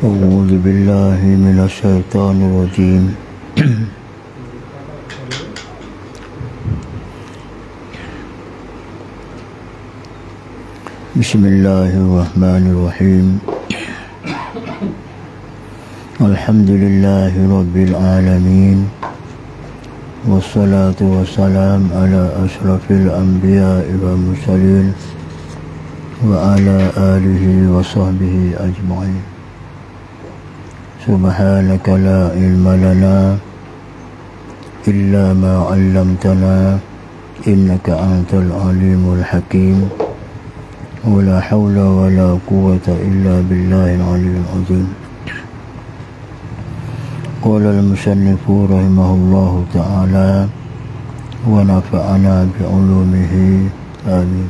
أعوذ بالله من الشيطان الرجيم بسم الله الرحمن الرحيم الحمد لله رب العالمين والصلاة والسلام على أشرف الأنبياء والمرسلين وعلى آله وصحبه أجمعين سبحانك لا علم لنا إلا ما علمتنا إنك أنت العليم الحكيم ولا حول ولا قوة إلا بالله العلي العظيم. قال المصنف رحمه الله تعالى ونفعنا بعلومه آمين.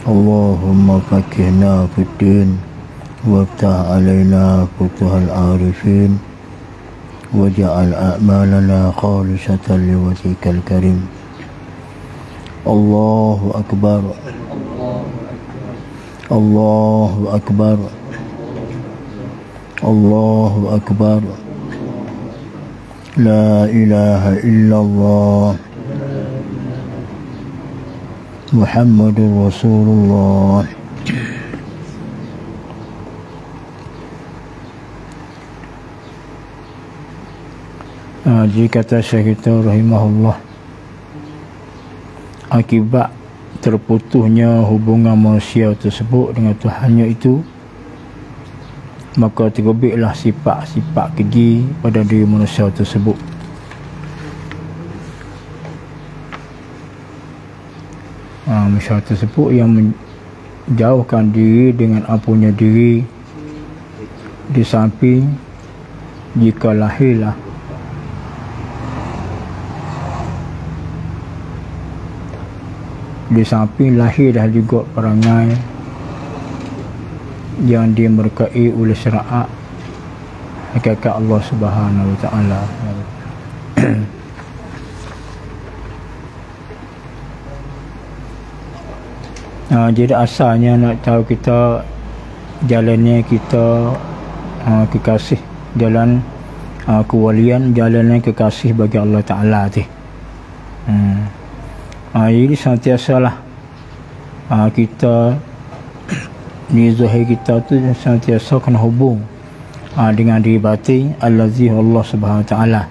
اللهم فقهنا في الدين وافتح علينا فتوح العارفين واجعل أعمالنا خالصة لوجهك الكريم. الله أكبر الله أكبر الله أكبر لا إله إلا الله محمد رسول الله. Jika kata Syekh kita rahimahullah, akibat terputusnya hubungan manusia tersebut dengan Tuhannya itu, maka terbitlah sifat-sifat keji pada diri manusia tersebut. Manusia tersebut yang menjauhkan diri dengan ampunya diri, di samping jika lahirlah lahir dah juga perangai yang dimerkai oleh syariat hakikat Allah Subhanahu wa taala. Jadi asalnya nak tahu kita jalannya kita kekasih, jalan kewalian, jalannya kekasih bagi Allah Taala tu. Jadi sentiasalah kita ni zahir kita tu sentiasa kena hubung dengan diri batin allazi Allah Subhanahu wa taala.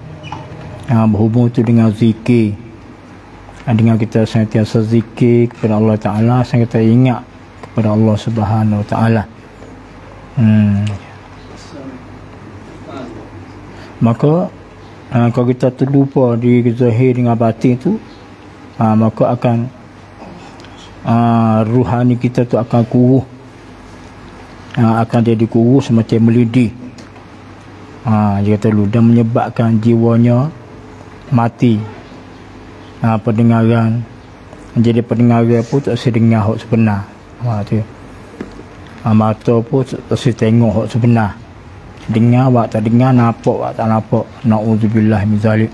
Berhubung tu dengan zikir, dengan kita sentiasa zikir kepada Allah Taala, sentiasa ingat kepada Allah Subhanahu wa taala. Maka kalau kita terlupa diri zahir dengan batin tu, maka akan ruhani kita tu akan kuruh, akan jadi kuruh semacam melidih, dia kata dulu, dan menyebabkan jiwanya mati. Pendengaran, jadi pendengaran pun tak boleh dengar hak sebenar, tu. Mata pun tak boleh tengok hak sebenar, dengar wak tak dengar, nampak wak tak nampak. Na'udzubillah min zalik.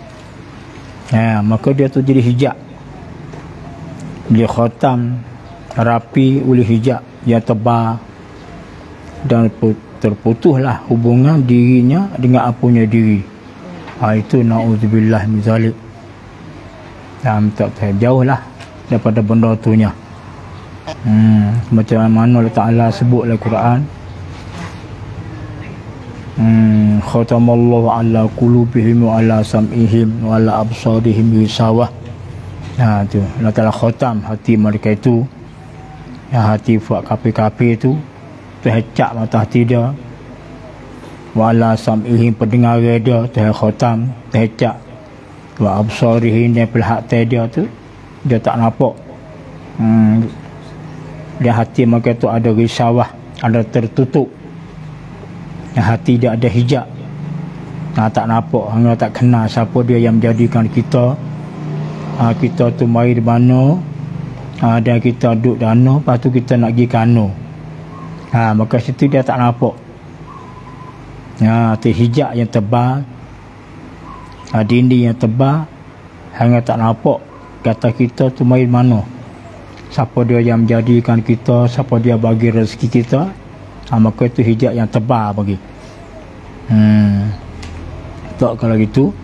Maka dia tu jadi hijab, dia khatam rapi oleh hijab yang tebal, dan terputuslah hubungan dirinya dengan apunya diri. Itu na'udzubillah min zalik. Tak jauhlah daripada benda tu nya. Macam mana Allah Ta'ala sebut dalam Quran, khatamallahu ala qulubihim wa ala sam'ihim wa ala absarihim gisawah. Tu Allah Ta'ala khatam hati mereka itu, hati buat kapi-kapi tu terhecak mata hati dia. Wa ala sam'ihim, pendengar dia terkhatam, terhecak. Wa absarihim, dia pelihak dia tu dia tak nampak. Dia hati mereka tu ada risawah, ada tertutup. Hati dia ada hijab, tak nampak, hanya tak kenal siapa dia yang menjadikan kita. Kita tu mari di mana, dan kita duduk dana, lepas tu kita nak pergi kano. Maka situ dia tak nampak. Hijab yang tebal, dinding yang tebal, hanya tak nampak kata kita tu mari di mana, siapa dia yang menjadikan kita, siapa dia bagi rezeki kita. Maka itu hijab yang tebal bagi. Tak kalau gitu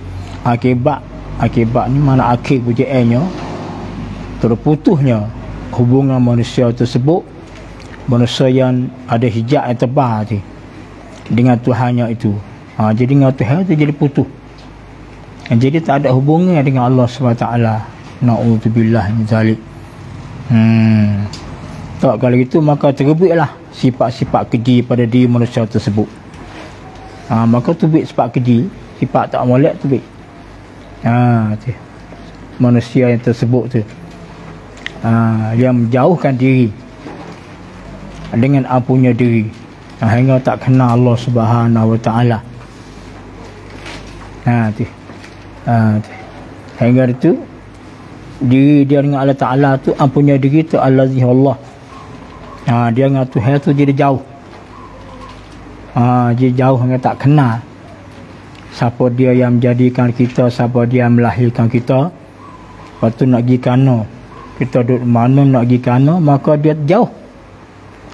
akibat ni mana akhir pujiannya terputusnya hubungan manusia tersebut, manusia yang ada hijab yang tebal tu dengan Tuhannya itu. Jadi dengan Tuhan itu jadi putus. Jadi tak ada hubungan dengan Allah SWT. Na'udzubillah min zalik. Tak kalau gitu maka terbitlah sifat-sifat keji pada diri manusia tersebut. Maka terbit sifat keji, sifat tak molek terbit. Tu. Manusia yang tersebut tu yang menjauhkan diri dengan ampunnya diri hingga tak kenal Allah Subhanahu Wa Taala. Tu. Hingga itu diri dia dengan Allah Ta'ala tu ampunnya diri tu allazi Allah. Dia dengan Tuhan tu jadi jauh. Jadi jauh hingga tak kenal siapa dia yang menjadikan kita, siapa dia yang melahirkan kita. Lepas tu nak pergi kana, kita duduk mana nak pergi kana, maka dia jauh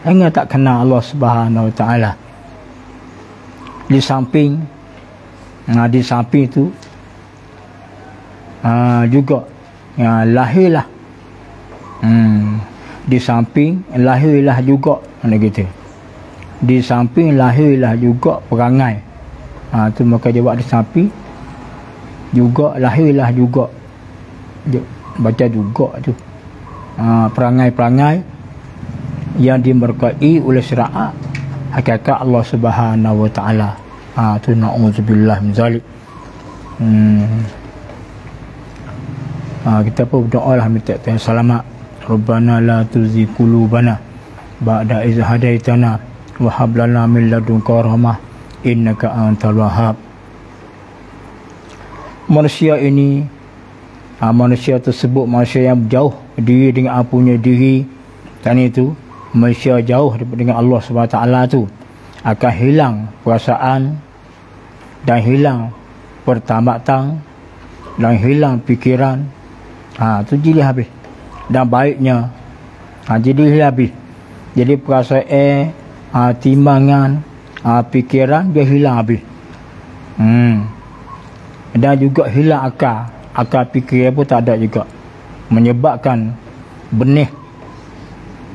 hingga tak kenal Allah Subhanahu Wa Ta'ala. Di samping tu juga lahirlah di samping lahirlah juga mana gitu. Di samping lahirlah juga perangai. Tu maka dia buat di samping juga lahirlah juga. Dia baca juga tu. Perangai-perangai yang diberkahi oleh syariat hakikat Allah Subhanahu Wa Taala. Tu na'udzubillah min zalik. Kita pun berdoa lah minta Tuhan selamat. Rabbana la tuzigh qulubana ba'da idh hadaitana wa hab lana min ladunka rahmah innaka antal wahhab. Manusia ini manusia tersebut manusia yang jauh diri dengan ampunnya diri kan itu, manusia jauh dengan Allah SWT tu akan hilang perasaan dan hilang pertamatan dan hilang fikiran. Tu jadi habis. Dan baiknya jadi habis. Jadi perasaan, timbangan, fikiran dia hilang habis. Dan juga hilang akal fikir pun tak ada juga. Menyebabkan benih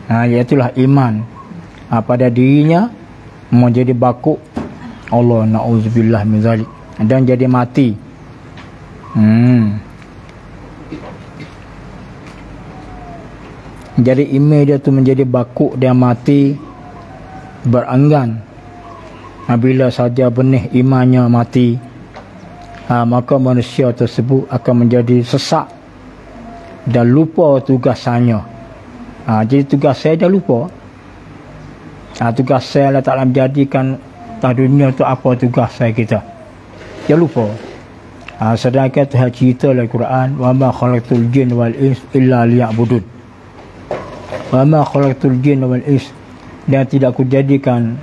iaitulah iman pada dirinya menjadi bakuk. Allah na'udzubillah min zalik. Dan jadi mati. Jadi iman dia tu menjadi bakuk dan mati berenggan. Bila saja benih imannya mati, maka manusia tersebut akan menjadi sesak dan lupa tugasannya. Jadi tugas saya dah lupa. Tugas saya Allah Ta'ala menjadikan atas dunia tu apa tugas saya kita. Dia lupa. Sedangkan Tuhan cerita dalam Quran, wa ma khalaqtul jin wal ins illa liya'budun. Wa ma khalaqtul jin wal ins, dan tidak kujadikan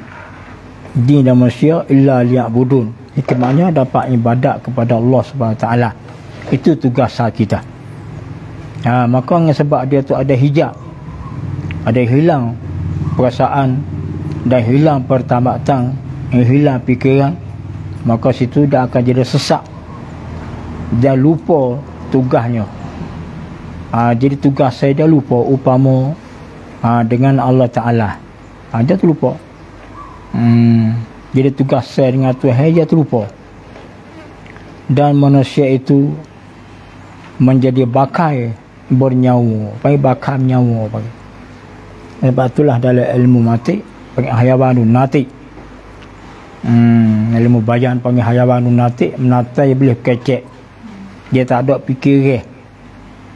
jin dan manusia illa liya'budun. Hikmahnya dapat ibadat kepada Allah SWT. Itu tugas kita. Maka sebab dia tu ada hijab, ada hilang perasaan dan hilang pertamatan, hilang fikiran, maka situ dia akan jadi sesak dan lupa tugasnya. Jadi tugas saya dia lupa upama dengan Allah Ta'ala. Dia terlupa. Jadi tugas saya dengan Tuhan dia terlupa. Dan manusia itu menjadi bakai bernyawa. Panggil bakai nyawa. Sebab itulah dalam ilmu mati panggil hayawanun natik. Ilmu bayan panggil hayawanun natik. Menatai boleh kecek. Dia tak ada fikir.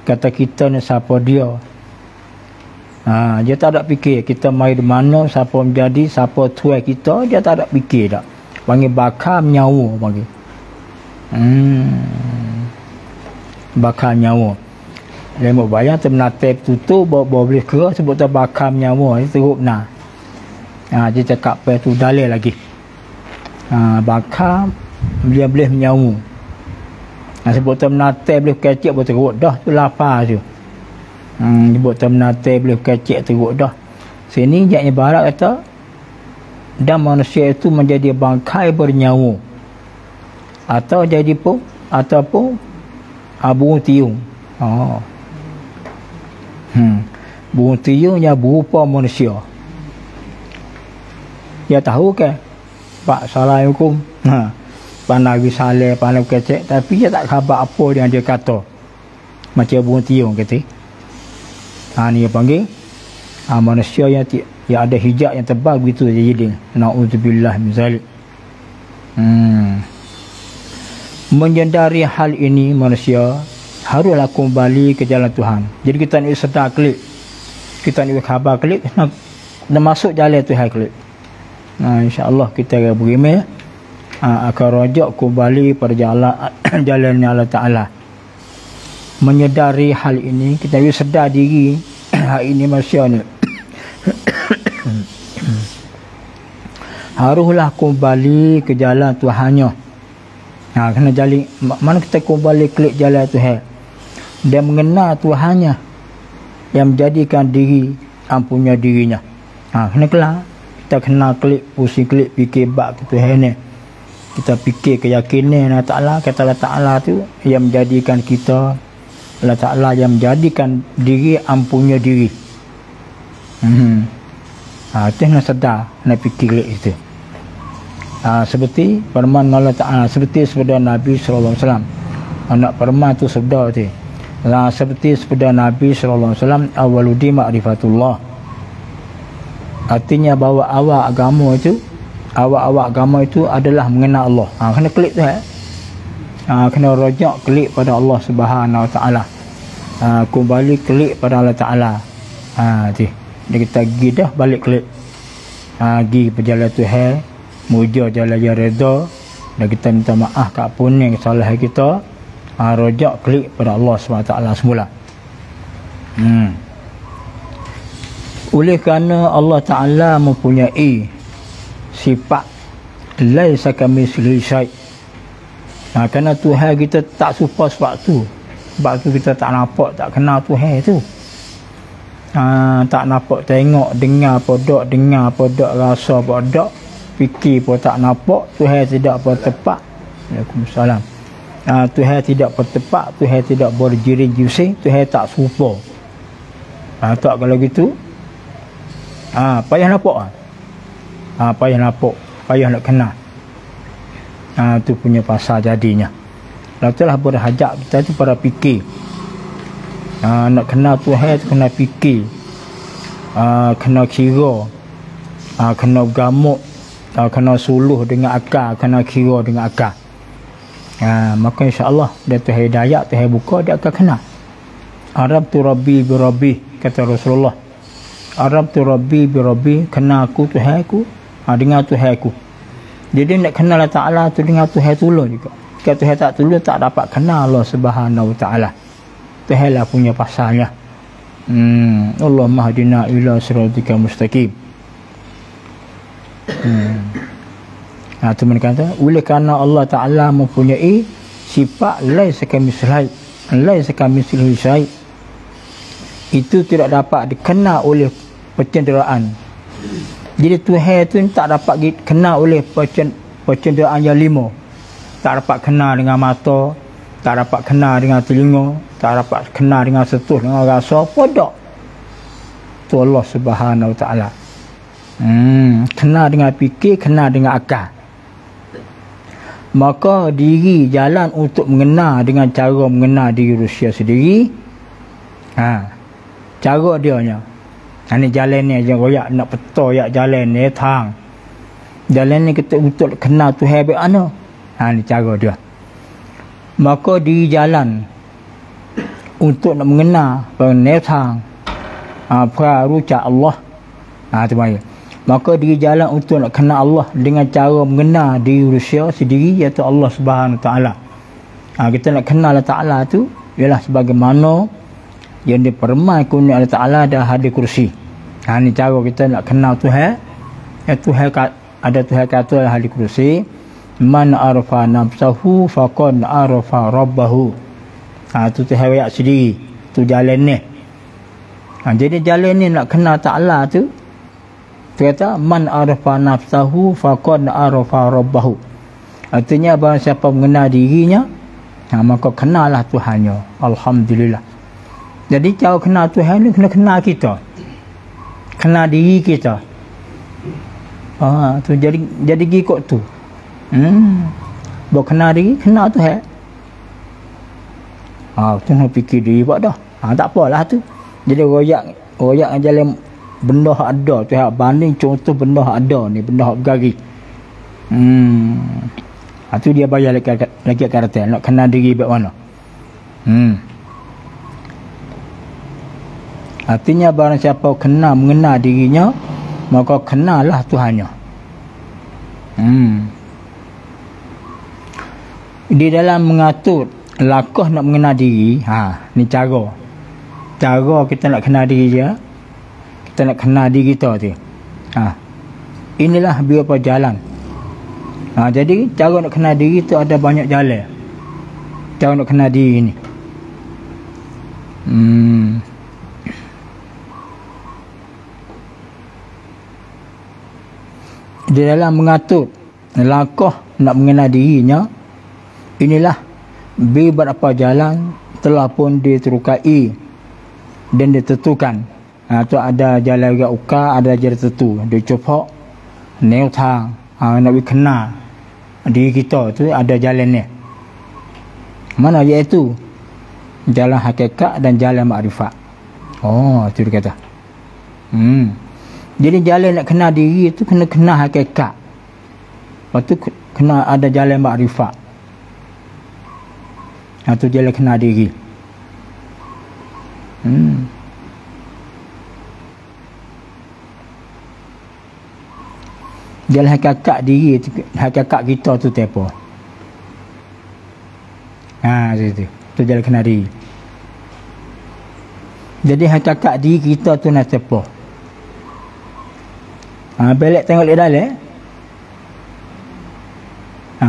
Kata kita ni siapa dia. Dia tak ada fikir kita mai di mana, siapa menjadi, siapa tuai kita, dia tak ada fikir dak. Panggil bakar nyawa panggil. Bakar nyawa. Lemuk bayang termenatai tutup bawa boleh kera sebut tu bakar nyawa itu teruk nah. Dia cakap apa tu dalil lagi. Bakar dia boleh nyawa. Sebut tu menatai boleh kecek boleh teruk dah tu lapar tu. Sebut tu menatai boleh kecek teruk dah. Sini jaknya barat kata dan manusia itu menjadi bangkai bernyawa atau jadi ataupun burung tiung. Burung tiung yang berupa manusia. Ya tahu ke Pak Assalamualaikum, Pak Nabi Saleh, Pak Nabi Kecek, tapi dia tak khabar apa yang dia kata. Macam burung tiung kata. Ni dia panggil manusia yang ada hijab yang tebal begitu jadi. Na'udzubillah min zalik. Menyedari hal ini, manusia haruslah kembali ke jalan Tuhan. Jadi kita ni sedar klik, kita ni khabar klik, nak masuk jalan Tuhan klik. InsyaAllah kita akan berimeh akan rajak kembali pada jalan Allah Ta'ala. Menyedari hal ini, kita harus sedar diri hari ini manusia ni haruslah kembali ke jalan Tuhannya. Kena jali, mana kita kembali klik jalan Tuhan dan mengenal Tuhannya yang menjadikan diri ampunya dirinya. Kena kelak kita kena klik, pusing klik, fikir bab ke Tuhan ni. Kita fikir keyakinan Allah Ta'ala, kata Allah Ta'ala tu yang menjadikan kita, Allah Ta'ala yang menjadikan diri ampunya diri. Itu nak sedar, nak fikir klik itu. Seperti firman Allah Ta'ala, seperti sabda Nabi SAW. Anak firman tu sabda tu. Seperti sabda Nabi SAW, awaludi ma'rifatullah. Artinya bahawa awal agama itu adalah mengenal Allah. Kena klik tu kena rojak klik pada Allah Subhanahu Wa Ta'ala. Kembali klik pada Allah Ta'ala. Dia kita pergi dah balik klik. Pergi berjalan Tuhan, muja jalan yang reda, dan kita minta maaf kat apun yang kesalahan kita. Rojak klik pada Allah Subhanahu Wa Ta'ala semula. Oleh kerana Allah Ta'ala mempunyai sifat laisa kamitslihi syai'. Kerana Tuhan kita tak serupa sebab tu kita tak nampak, tak kenal Tuhan tu. Tak nampak, tengok, dengar podok, rasa podok, fikir pun tak nampak. Tuhan tidak bertepat. Waalaikumsalam. Tuhan tidak bertepat, Tuhan tidak berjiring-jiring, Tuhan tak serupa. Tak kalau gitu, payah nampak. Payah nampak, payah nak kenal. Tu punya pasal jadinya. Lalu telah berhajat kita tu pada fikir. Nak kenal Tuhan tu kena fikir, kena kira, kena gamuk, kena suluh dengan akal, kena kira dengan akal. Maka insyaAllah dia tu hidayat, tu buka, dia akan kenal. Arab tu Rabbi bi Rabbi, kata Rasulullah. Arab tu Rabbi bi Rabbi, kenal aku Tuhan aku, dengan Tuhan aku. Jadi nak kenal Allah Ta'ala tu dengan Tuhan tolong juga. Kalau Tuhan tak tolong, tak dapat kenal Allah Subhanahu Wa Ta'ala. Tuhan lah punya pasalnya. Allahumma hadina ila siratikal mustaqim. Tu kata, oleh kerana Allah Ta'ala mempunyai sifat laisa kamitslihi syai', itu tidak dapat dikenal oleh pencenderaan. Jadi Tuhan tu tak dapat dikenal oleh pencenderaan yang lima. Tak dapat kenal dengan mata, tak dapat kenal dengan telinga, tak dapat kenal dengan sentuh, dengan rasa, podok. Tu Allah Subhanahu Wa Ta'ala. Kenal dengan fikir, kenal dengan akal. Maka diri jalan untuk mengenal dengan cara mengenal diri Rusia sendiri. Cara dia nya. Ini jalan ni je royak nak peta yak jalan ni tang. Jalan ni kita untuk kenal Tuhan baik mana. Ni cara dia. Maka diri jalan untuk nak mengenal penetang praruca Allah. Tu baik. Maka diri jalan untuk nak kenal Allah dengan cara mengenal diri Rusia sendiri, iaitu Allah Subhanahu Wa Ta'ala. Kita nak kenal Allah Ta'ala tu ialah sebagaimana yang dipermainkan oleh Allah Ta'ala dah hadir kursi. Ni cara kita nak kenal Tuhan. Tuhan ada Tuhan kata hadir kursi. Man arafa nafsahu faqad arafa rabbahu. Tu Tuhan wayak sendiri. Tu jalan ni. Jadi jalan ni nak kenal Ta'ala tu, Dia kata man arafa nafsahu faqad arafa rabbahu. Artinya barang siapa mengenal dirinya, maka kenalah Tuhannya. Alhamdulillah. Jadi cara kenal Tuhan ni kena kenal kita. Kenal diri kita. Tu jadi ikut tu. Buat kenal diri, kenal Tuhan. Tu nak fikir diri buat dah. Tak apalah tu. Jadi royak jalan benda hak ada tu hak banding contoh benda hak ada ni, benda hak bergari. Tu dia bayar lagi kata nak kenal diri buat mana. Artinya barang siapa mengenal dirinya, maka kenalah Tuhannya. Di dalam mengatur lakah nak mengenal diri, ni cara kita nak kenal diri dia. Kita nak kenal diri kita tu. Inilah beberapa jalan. Jadi cara nak kenal diri tu ada banyak jalan. Cara nak kenal diri ni. Di dalam mengatur langkah nak mengenal dirinya, inilah beberapa jalan telah pun diterukai dan ditentukan. Tu ada jalan yang uka, ada jalan tertentu. Dia coba neo thang nak kenal diri kita tu ada jalan ni. Mana iaitu jalan hakikat dan jalan makrifat. Tu dia kata. Jadi jalan nak kenal diri tu kena kenal hakikat. Lepas tu kena ada jalan makrifat. Tu jalan kenal diri. Jalan hakikat diri tu, hakikat kita tu apa? Tu jalan kenal diri. Jadi hakikat diri kita tu nak apa? Belak tengok di dalam.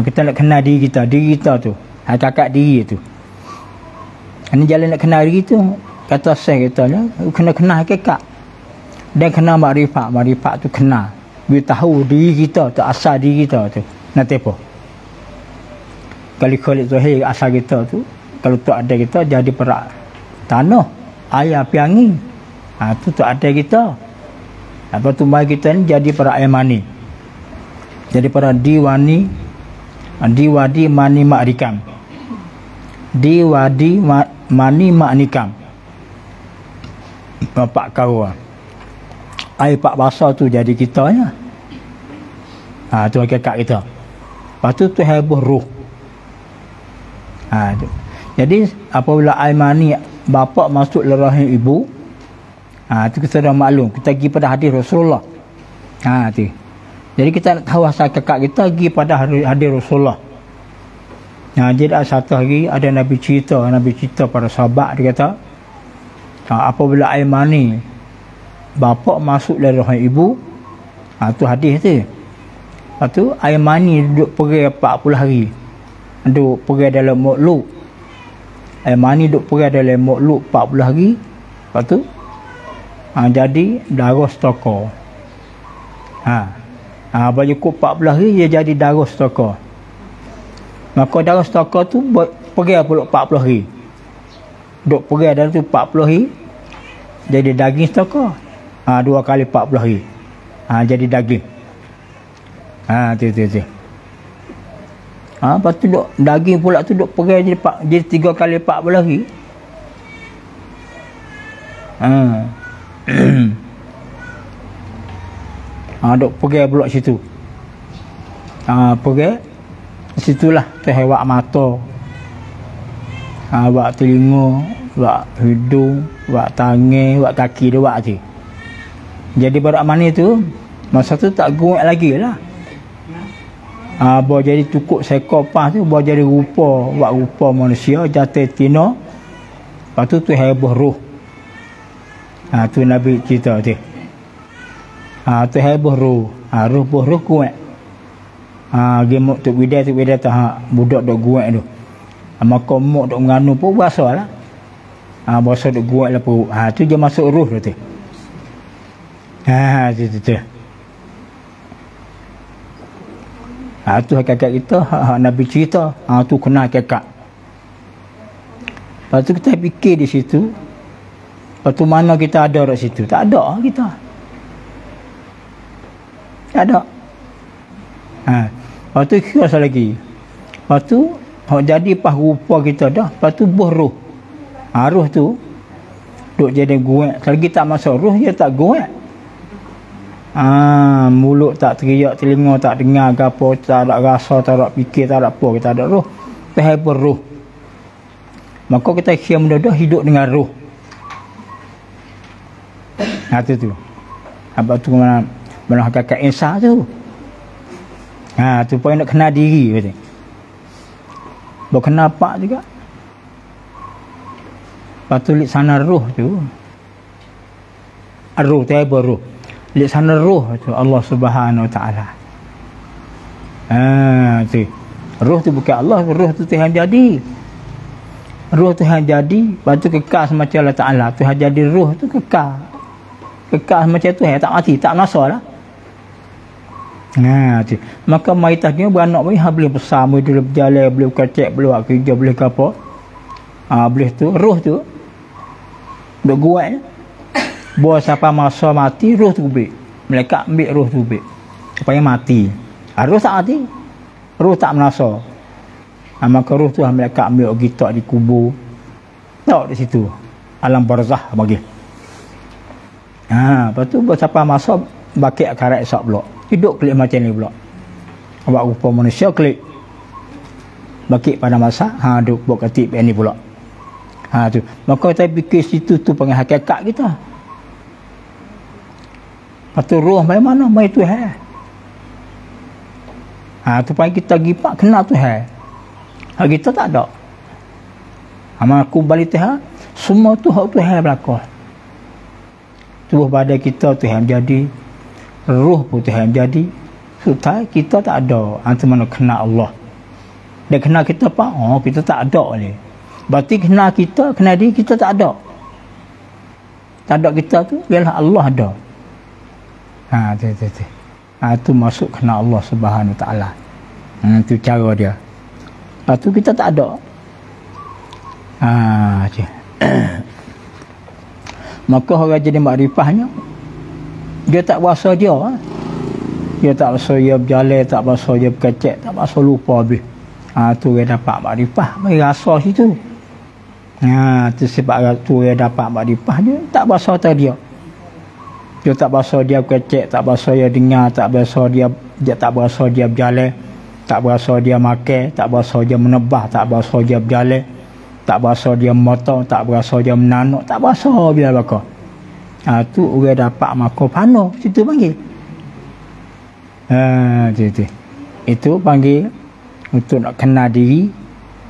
Kita nak kenal diri kita tu, hakikat diri tu. Ini jalan nak kenal diri tu, kata Syekh kita ni, kena kenal hakikat. Dan kenal makrifat. Makrifat tu kenal. Bila tahu diri kita tu, asal diri kita tu, nak apa? Kalau Khalid Zahir asal kita tu, kalau tu ada kita jadi perak tanah, air api angin. Tu ada kita. Lepas tu mai kita ni jadi para mani. Jadi para diwadi mani makrikam. Diwadi mani maknikam. Bapak kau. Air pak basah tu jadi kita ya. Tu hakikat kita. Lepas tu heboh ruh. Tu. Jadi apabila air mani bapa masuk dalam rahim ibu, tu kita dah maklum. Kita pergi pada hadis Rasulullah. Tu. Jadi kita nak tahu asal kakak kita, pergi pada hadis Rasulullah. Jadi ada satu hari ada Nabi cerita pada sahabat, dia kata apabila air mani bapa masuk dari rahim ibu, tu hadis tu. Lepas tu air mani duduk pergi 40 hari. Duduk pergi dalam makhluk. Air mani duduk pergi dalam makhluk 40 hari. Lepas tu jadi darah stokor. Bagi cukup 40 hari dia jadi darah stokor. Maka darah stokor tu pergi pula 40 hari. Duk pergi dalam tu 40 hari jadi daging stokor. 2 kali 40 hari. Jadi daging. Tu. Lepas tu duk daging pula tu duk pergi jadi 3 kali 40 hari. Duk pergi pula situ. Pergi situlah terhewak mata. Buat telinga, buat hidung, buat tangan, buat kaki dia buat tu. Jadi barak mani tu masa tu tak guak lagi lah. Bawa jadi cukup seekor pas tu, bawa jadi rupa, buat rupa manusia, jatuh tina. Lepas tu heboh ruh. Tu Nabi cerita tu. Tu heboh ruh. Ruh kuat. Gemuk tu widai tu budak duk kuat tu. Maka muk duk menganu pun berasa lah. Berasa duk kuat lah perut. Tu je masuk ruh tu. Tu. Tu hakikat kita, Nabi cerita, tu kena hakikat. Lepas tu kita fikir di situ, lepas tu mana kita ada di situ? Tak ada kita. Tak ada. Lepas tu kira lagi. Lepas tu jadi pas rupa kita dah. Lepas tu buh roh. Roh tu duk jadi guak. Selagi tak masuk roh, dia tak guak. Mulut tak teriak, telinga tak dengar apa, tak ada rasa, tak ada fikir, tak ada apa, kita ada roh. Faham roh. Maka kita kira benda hidup dengan roh. Tu. Apa tu mana hakikat insan tu. Tu pun nak kenal diri kata. Baru kenal pak juga. Lepas tu lihat sana roh tu. Roh tu apa roh? Lihat sana roh tu Allah Subhanahu Wa Taala. Tu. Roh tu bukan Allah, roh tu Tuhan jadi. Roh Tuhan jadi, lepas tu kekal semacam Allah Ta'ala. Tuhan jadi roh tu kekal. Kekal macam Tuhan, tak mati, tak masalah. Tu. Maka mayatnya beranak boleh boleh besar, boleh berjalan, boleh berkacak, boleh buat kerja, boleh ke apa. Boleh tu, roh tu duk kuat. Bawa siapa masa mati, roh tu kubik. Mereka ambil roh tu kubik supaya mati. Roh tak mati, roh tak menasa. Maka roh tu mereka ambil kita di kubur. Tak di situ alam barzah bagi. Lepas tu siapa masa bakit akarat esok pula. Hidup klik macam ni pula. Buat rupa manusia klik. Bakit pada masa duk buat ketip ni pula. Tu. Maka kita fikir situ tu panggil hakikat kita. Lepas tu roh mai mana? Mai Tuhan. Tu panggil kita gipak kenal Tuhan. Kita tak ada. Aku balik Tuhan, semua tu hak Tuhan berlaku. Tubuh badan kita Tuhan jadi, roh pun Tuhan jadi. Sudah kita tak ada. Antu mana kenal Allah. Dia kenal kita apa? Kita tak ada ni. Berarti kenal kita, kenal diri kita tak ada. Tak ada kita tu ialah Allah ada. Tu masuk kenal Allah Subhanahu Wa Taala. Tu cara dia. Lepas tu kita tak ada. Maka orang jadi makrifahnya, dia tak berasa dia. Dia tak berasa dia berjalan, tak berasa dia berkecek, tak berasa lupa habis. Tu dia dapat makrifah, bagi rasa situ. Tu sebab tu dia dapat makrifah, dia tak berasa tadi dia. Dia tak berasa dia berkecek, tak berasa dia dengar, tak berasa dia tak berasa dia berjalan. Tak berasa dia makan, tak berasa dia menebah, tak berasa dia berjalan, tak berasa dia memotong, tak berasa dia menanuk, tak berasa bila bakar. Tu orang dapat makan pano, situ panggil. Itu panggil untuk nak kenal diri,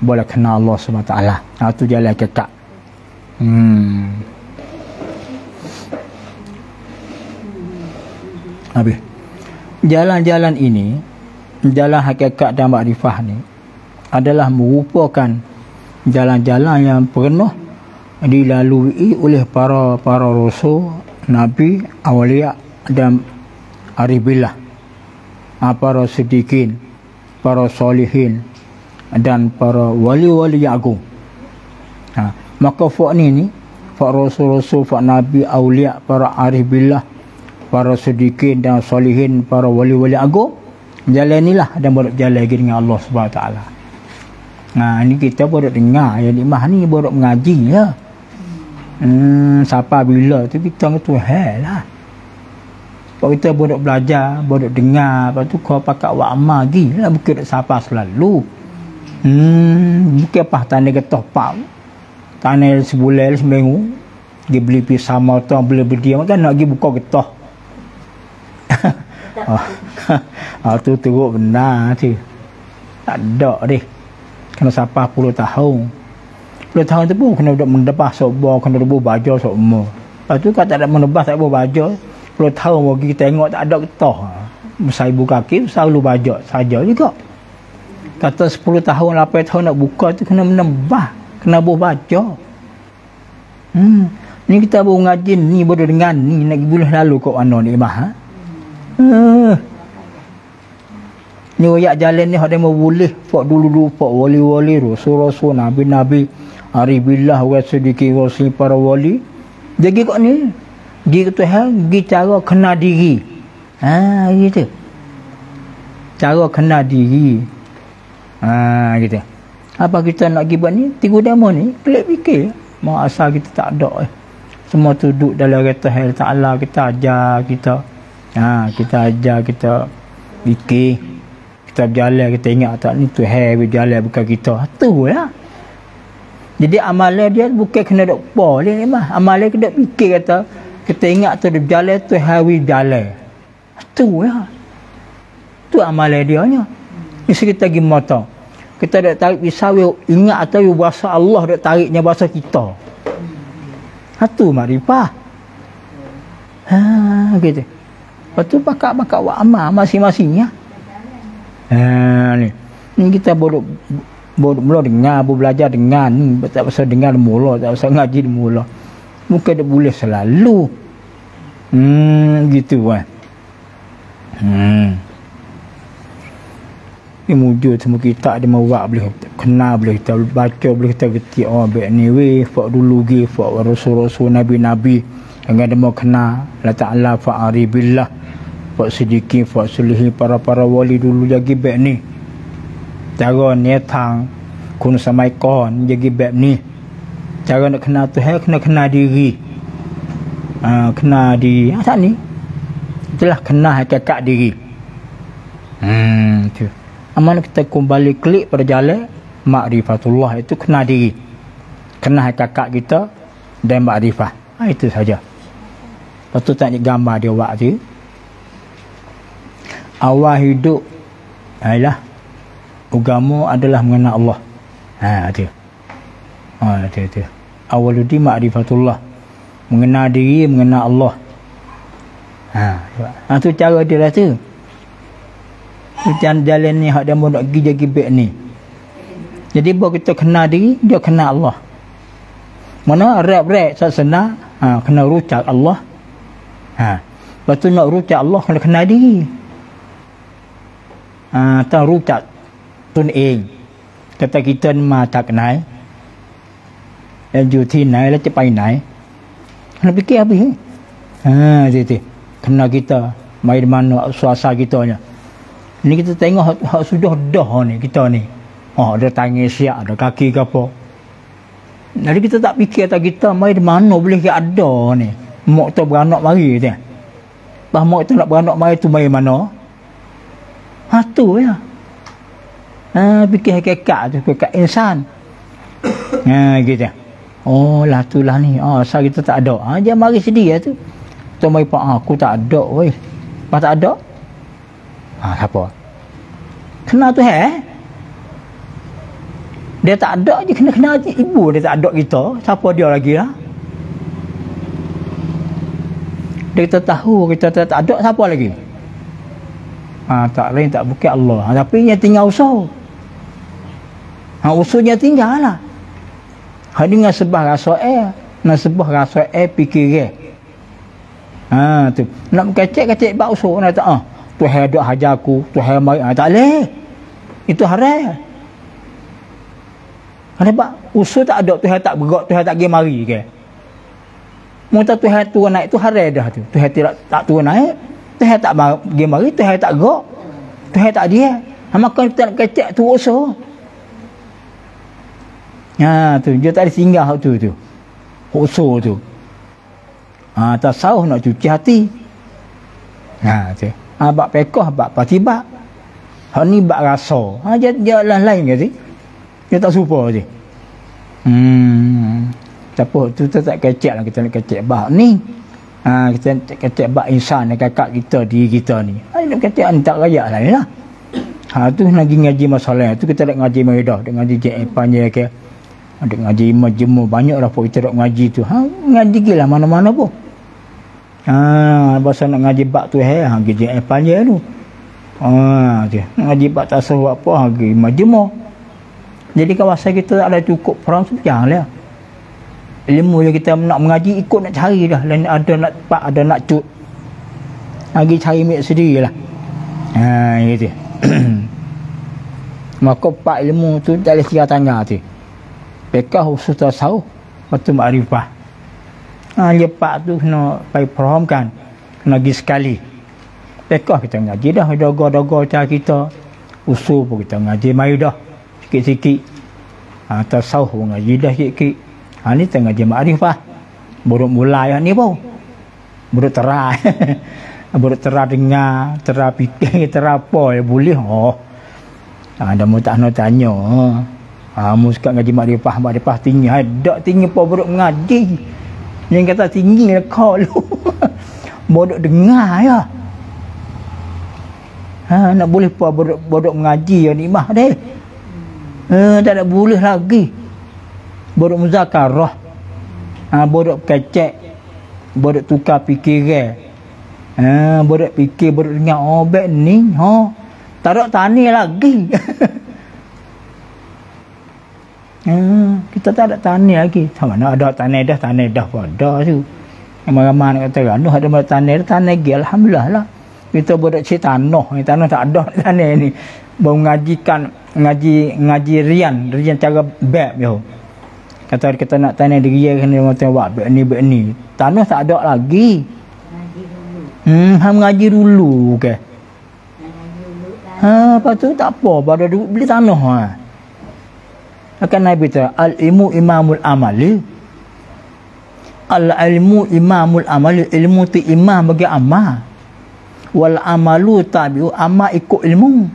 boleh kenal Allah SWT. Tu jalan kekak. Habis. Jalan-jalan ini, jalan hakikat dan makrifah ni adalah merupakan jalan-jalan yang pernah dilalui oleh para rasul, nabi, awliya dan aribillah, para siddiqin, para solihin dan para wali-wali yang agung. Maka fak ni fak rasul-rasul, fak nabi, awliya, para aribillah, para siddiqin dan solihin, para wali-wali agung, jalan inilah dan boleh berjalan lagi dengan Allah SWT. Ini kita boleh dengar yang imah ni boleh mengaji ya. Siapa bila tu kita dengan Tuhan lah. Sebab kita boleh belajar, boleh dengar, lepas tu kau pakai buat amal lagi lah, bukan siapa selalu. Bukan apa tanda getah pak, tanda sebulan seminggu dia beli pisang matang, beli berdiam kan nak pergi buka getah. Tu teruk benar tu. Tak ada deh. Kena siapa 10 tahun. 10 tahun tu pun kena duduk mendebah sobat, kena duduk baju semua. Lepas tu kalau tak ada mendebah, tak ada baju, 10 tahun bagi kita tengok tak ada getah. Besar ibu kaki, selalu baju saja juga. Kata 10 tahun, 8 tahun nak buka tu kena mendebah, kena buh baju. Ni kita baru ngaji ni, baru dengan ni, nak bulan lalu kat mana ni, Imah? Ni royak jalan ni hak demo boleh pak dulu pak wali-wali rasul-rasul nabi-nabi aribillah wa sidiki rasul para wali. Jadi kok ni dia kata gi cara kenal diri. Gitu. Cara kenal diri. Gitu. Apa kita nak pergi buat ni? 3 demo ni, pelik fikir. Mau asal kita tak ada. Semua tu duduk dalam kata hal Ta'ala, kita ajar kita. Kita ajar, kita fikir. Kita berjalan, kita ingat tak ni Tuhan berjalan bukan kita. Tu lah. Jadi amalan dia bukan kena duk boleh ni mah. Amalan kena fikir kata, kita ingat tu dia berjalan, Tuhan berjalan. Tu lah. Tu amalan dia nya. Mesti kita pergi mata. Kita dak tarik pisau, ingat atau bahasa Allah dak tariknya bahasa kita. Tu makrifah. Gitu. Lepas tu pakak-pakak buat amal masing-masingnya. Ni kita boleh dengar, belajar dengar ni, tak pasal dengar mula, tak pasal ngaji mula. Mungkin dia boleh selalu. Gitu kan. Ni wujud semua kita ada mawak boleh kenal, boleh kita baca, boleh kita gerti baik ni weh fak dulu gi fak rasul-rasul nabi-nabi yang ada mau kenal Allah Ta'ala fa'ari billah fak sedikit fak sulihi para wali dulu jadi baik ni cara niatang kun samai kon jadi baik ni cara nak kenal Tuhan kena kenal diri. Kenal diri asal ni itulah kenal hakikat diri. Tu amal kita kembali klik pada jalan makrifatullah, itu kenal diri, kenal hakikat kita dan makrifah. Itu saja. Lepas tu tak gambar dia buat tu. Awal hidup ialah agama adalah mengenal Allah. Tu. Tu. Awaludi makrifatullah, mengenal diri, mengenal Allah. Tu cara dia lah tu. Jalan ni hak dia mau nak pergi jadi baik ni. Jadi bila kita kenal diri, dia kenal Allah. Mana rap-rap sasana, kena rucak Allah. Lepas tu nak rucak Allah kena kenal diri. Tak rucak tun eng. Kata kita ma tak kenal. Danอยู่ที่ไหนแล้วจะไปไหน Kena fikir apa ni? Gitu. Kenal kita, mai mana suasana kita nya. Ni kita tengok hak sudah dah ni kita ni. Ada tangan siap, ada kaki ke apa. Jadi kita tak fikir tak kita mai di mana boleh ke ada ni. Mak tu beranak mari tu. Bah mak tu nak beranak mari tu mai mana? Tu ya. Fikir hakikat tu, hakikat insan. Gitu. Lah tu lah ni. Asal kita tak ada. Dia mari sedih tu. Tu mai pak aku tak ada weh. Pas tak ada. Siapa? Kenal tu dia tak ada je kena kenal je. Ibu dia tak ada kita. Siapa dia lagi lah? Dia kita tahu kita tak ada, siapa lagi? Tak lain tak bukan Allah. Tapi yang tinggal usul. Usulnya tinggal lah. Hari dengan sebah rasa nak sebah rasa fikir tu. Nak kecek-kecek bak usul nak tak Tuhan duk hajar aku, Tuhan mai tak boleh. Itu haram. Kenapa? Usul tak ada, Tuhan tak bergerak, Tuhan tak pergi mari ke. Muntah Tuhan turun naik tu haram dah tu. Tuhan tak turun naik, Tuhan tak pergi mari, Tuhan tak gerak, Tuhan tak dia. Maka kita nak kecek tu usul. Tu dia tak ada singgah tu. Usul tu. Tasawuf nak cuci hati. Tu. Bak pekoh, bak patibak. Hak ni bak rasa. Dia lain ke si? Dia tak serupa je. Siapa tu tak kecek lah kita nak kecek bak ni. Kita nak kecek bak insan, kakak kita, diri kita ni. Nak kecek ni tak rayak lah ni lah. Tu lagi ngaji masalah. Tu kita nak ngaji maedah, nak ngaji JF-nya ke. Ada ngaji majmuk banyak lah pun kita nak ngaji tu. Ngaji gila mana-mana pun. Bahasa nak ngaji bab tu ngaji apa-nya tu. Tu. Ngaji bab tasawuf apa ngaji majmuk. Jadi kawasan kita tak ada cukup perang sejang lah. Ilmu yang kita nak mengaji ikut nak cari dah. Lain ada nak pak, ada nak cut. Lagi cari milik sendiri lah. Gitu. Maka pak ilmu tu tak boleh kira tanya tu. Pekah usul tasawuf, lepas tu makrifah. Lepas tu kena pergi fahamkan. Kena pergi sekali. Pekah kita ngaji dah. Doga-doga cara kita. Usul pun kita ngaji mari dah. Sikit-sikit. Tasawuf pun ngaji dah sikit-sikit. Ni kita ngaji makrifah. Baru mulai ni pun. Baru terah. Baru terah dengar. Terah fikir. Terah apa. Boleh. Dah mau tak nak tanya. Mu sekat ngaji makrifah tinggi. Dak tinggi apa baru mengaji. Yang kata tinggi lekak lu. Bodoh dengar ya. Nak boleh apa bodoh mengaji ya nikmah deh. Tak ada boleh lagi. Bodoh muzakarah. Bodoh kecek. Bodoh tukar fikiran. Bodoh fikir, bodoh dengar baik ni. Tak ada tani lagi. Kita tak ada tani lagi. Sama mana ada tani dah pada tu. Ramai-ramai nak kata kan, ada tani lagi. Alhamdulillah lah. Kita boleh cik tanah. Tanah tak ada tani ni. Baru ngaji rian cara bab yo. Kata kita nak tani di dia kena macam buat bab ni. Tanah tak ada lagi. Ngaji dulu ke. Lepas tu tak apa, pada beli tanah. Akan Nabi kata, al-ilmu imamul amali. Al-ilmu imamul amali. Ilmu tu imam bagi amal. Wal amalu tabi'u, amal ikut ilmu.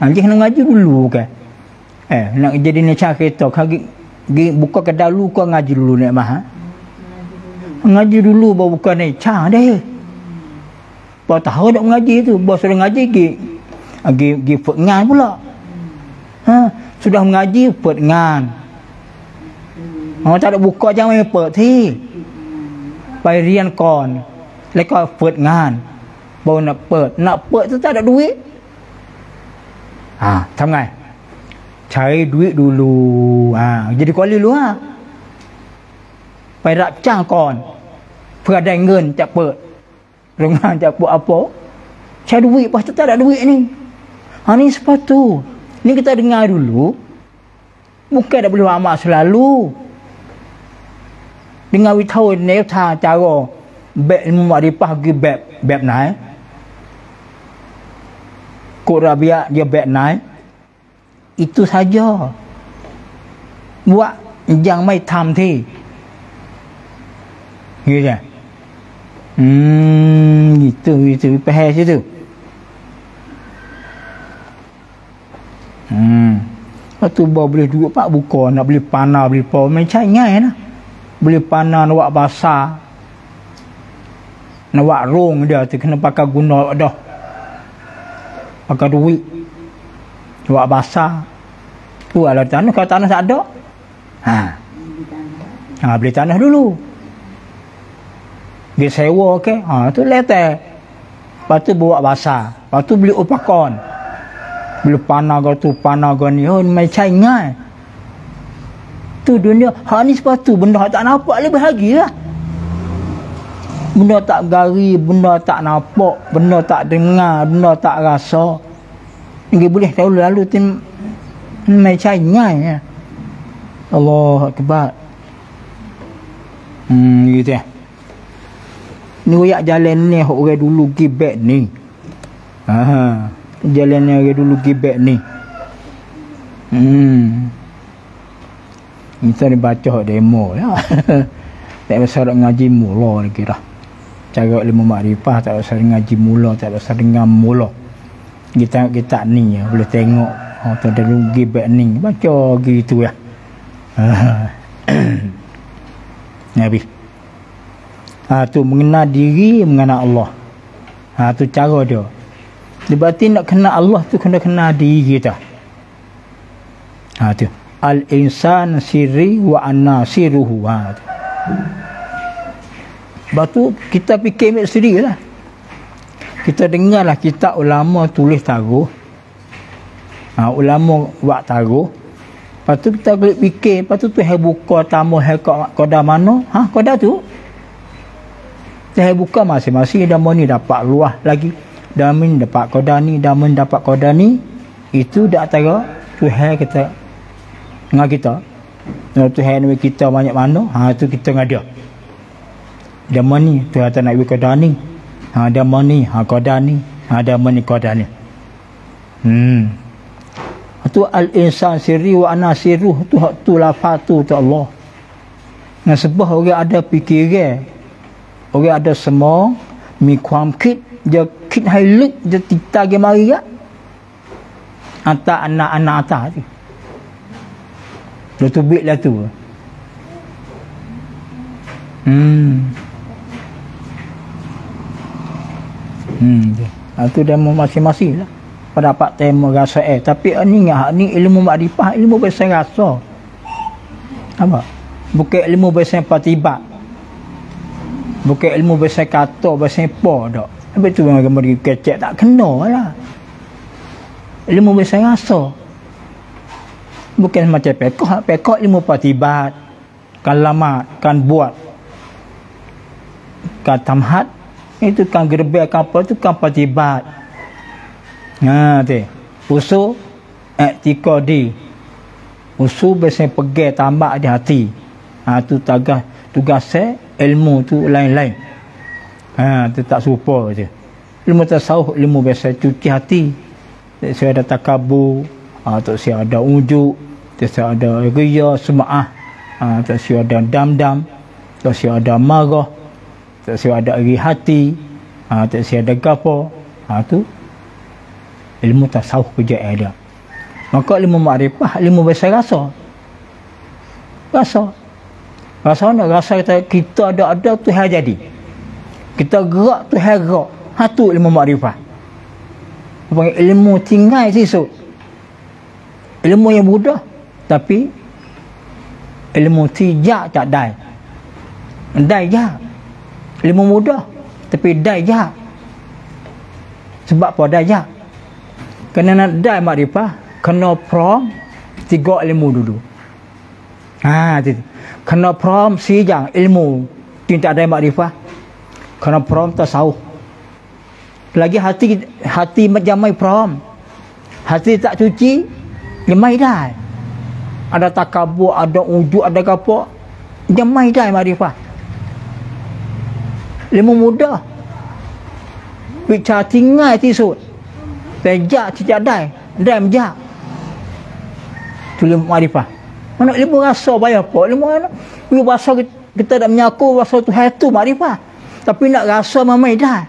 Dia kena ngaji dulu ke. Nak jadi ni cara kereta, buka kedai dulu, kau ngaji dulu ni mah. Ngaji dulu baru buka ni cara dia. Baru tahu nak mengaji tu, baru sudah ngaji pergi fengan pula. Sudah mengaji fengan. Tak ada buka jangan main perti. Pai rian kon. Leka fengan. Baru nak tu tak ada duit.ทำไง cari duit dulu. Jadi kuali dulu. ไปรับจ้างก่อนเพื่อได้เงินจะเปิดโรงงานจะbuat apa cari duit pasti tak ada duit ni. Ni sepatu ni kita dengar dulu, bukan dah boleh amal selalu. Dengar tahu ni cara bab ilmu makrifah pergi bab naik kod Rabiah dia bab naik itu saja. Buat yang mai tham thi gitu ya. Gitu pahal situ. Lepas tu boleh duduk pak buka nak beli panah beli apa macam ingat lah. Beli panah nak buat basah, nak buat rong dia tu kena pakai guna dah, pakai duit buat basah tu ala tanah. Kalau tanah tak ada beli tanah dulu dia sewa ke tu letak. Lepas tu buat basah, lepas tu beli upakan, beli panah kau tu panah kau ni macam ingat tu dunia. Ni sepatu benda tak nampak lebih lagi lah. Benda tak gari, benda tak nampak, benda tak dengar, benda tak rasa. Dia boleh tahu lalu tim macam ingat ya. Allah Akbar. Gitu ya. Ni royak jalan ni orang dulu gibet ni. Jalan ni orang dulu gibet ni. Kita ni baca demo ya. Tak usah ngaji mula ni kira. Cara ilmu makrifah tak usah ngaji mula, tak usah dengar mula. Kita ni ya, boleh tengok tu ada rugi bab ni. Baca gitu ya. Nabi. Tu mengenal diri, mengenal Allah. Tu cara dia. Berarti nak kenal Allah tu kena kenal diri kita. Tu al-insan sirri wa an-nasiruhu. Lepas tu kita fikir ambil sendiri lah. Kita dengarlah kitab ulama tulis taruh. Ulama buat taruh. Lepas tu kita boleh fikir. Lepas tu Tuhan buka tamu koda mana. Koda tu Tuhan buka masing-masing. Dama ni dapat luah lagi. Dama ni dapat koda ni. Dama ni dapat koda ni. Itu dak antara Tuhan kita dengan kita. Kalau Tuhan ni kita banyak mana, tu kita ngada. Dama ni Tuhan tak nak qada ni. Dama ni qada ni. Dama ni qada ni. Itu al-insan sirri wa ana sirruh tu hak tu lafaz tu Allah. Nah sebab orang ada fikiran, orang ada semua มีความคิดจะคิดให้ลึกจะติดตาแกมาอีกอัตตาอันนาอันนาอัตตาtu tu bit lah tu tu dia masing-masing lah pendapat tema rasa tapi ni ilmu makrifah ilmu bahasa rasa apa bukan ilmu bahasa patibat bukan ilmu bahasa kata bahasa apa tak habis tu yang gambar kecek tak kena lah ilmu bahasa rasa bukan macam pekok ilmu patibat kan lamat kan buat kan tamhat itu kan gerbek kan apa itu kan patibat tu usul i'tiqadi usul bahasa pegang tambah di hati tu tugas ilmu tu lain-lain tu tak serupa je ilmu tasawuf ilmu biasa cuci hati tak saya ada takabur tak saya ada ujuk tak saya ada riya sum'ah tak saya ada dam-dam tak saya ada marah tak saya ada iri hati tak saya ada gapo tu ilmu tasawuf kerja ada maka ilmu makrifah ilmu biasa rasa nak rasa kita ada Tuhan jadi. Kita gerak Tuhan gerak. Tu ilmu makrifah. Panggil ilmu tinggal sisuk. Ilmu yang mudah tapi ilmu tijak tak dai. Dai je. Ilmu mudah tapi dai je. Sebab apa dai je? Kena nak dai makrifah, kena prom 3 ilmu dulu. Kena prom 4 อย่าง ilmu tidak ada makrifah kena prom tasawuf lagi hati macam mai prom hati tak cuci jamai dah ada takabur ada ujud ada apa jamai dah makrifah ilmu mudah bicara tinggal tisut pejak tidak dai menjak tu ilmu makrifah. Mana ilmu rasa bayar apa? Ilmu mana? Ilmu rasa kita tak menyaku rasa tu hatu makrifah. Tapi nak rasa mamai dah.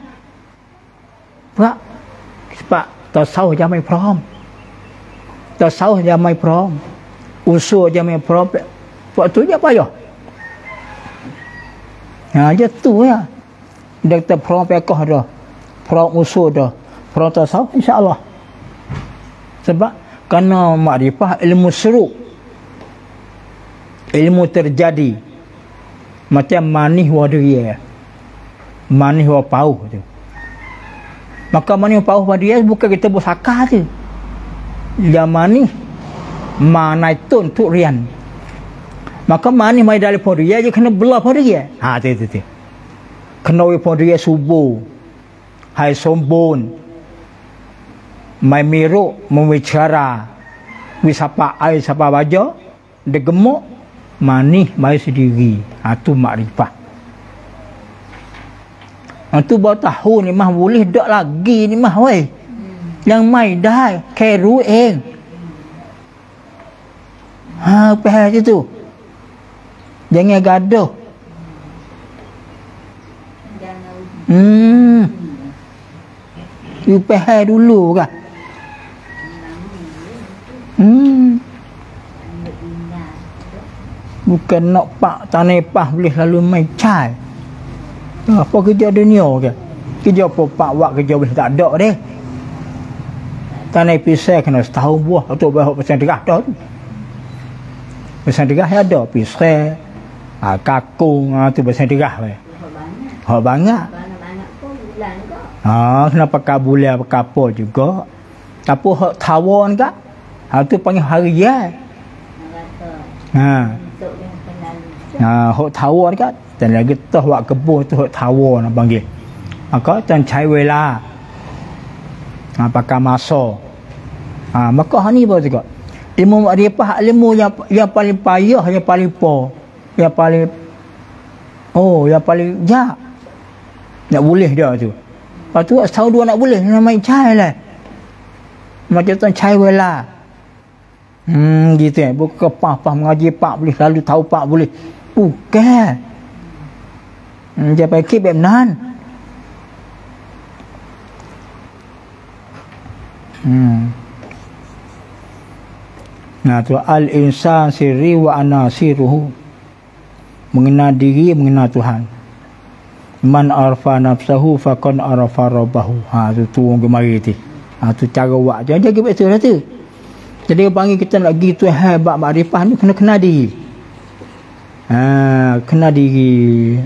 Sebab tasawuf jamai prom. Tasawuf jamai prom. Usul jamai prom. Buat tu je payah. Je tu ya. Dia kata prom fiqh dah. Prom usul dah. Prom tasawuf insya-Allah. Sebab kerana makrifah ilmu seruk. Ilmu terjadi macam manih wa dia manih wa pauh tu maka manih wa pauh wa dia bukan kita bersakar tu dia manih manaitun tu rian maka manih mai dari dia je kena belah dia tu kena wi dia subuh hai sombon mai miruk membicara wisapa ai sapa baja de gemuk manih mai sendiri tu makrifah tu baru tahu ni mah boleh dak lagi ni mah weh yang mai dah kai ru eng apa je tu jangan gaduh you pahal dulu kah bukan nak pak tanah pah boleh lalu main cai apa kerja dunia ke kerja apa pak wak kerja boleh tak ada deh tanah pisau kena setahun buah atau berapa persen derah dah tu persen derah ada pisau kakung tu persen derah weh banyak kena pakai bulan pakai apa juga tapi hak tawon kak tu panggil harian hok tawon kan dan lagi tah wak kebun tu hok tawon panggil maka dan cai wela pakai masa Maka hang ni apa juga? Ilmu makrifah ilmu yang paling payah, yang paling yang paling yang paling nak boleh dia tu. Lepas tu setahun dua nak boleh nak main cai lah. Macam tu cai wala. Gitu bukan apa mengaji pak boleh, lalu tahu pak boleh. Bukan. Dia pakaiแบบนั้น Nah tu al-insan sirri wa anasiruhu, mengenal diri, mengenal Tuhan. Man arfa nafsahu faqad arafa rabbahu. Tu gemari tu. Tu cara buat. Jangan jaga betul lah tu. Jadi dia panggil kita nak pergi Tuhan bab makrifah ni kena kenal diri. Kenal diri.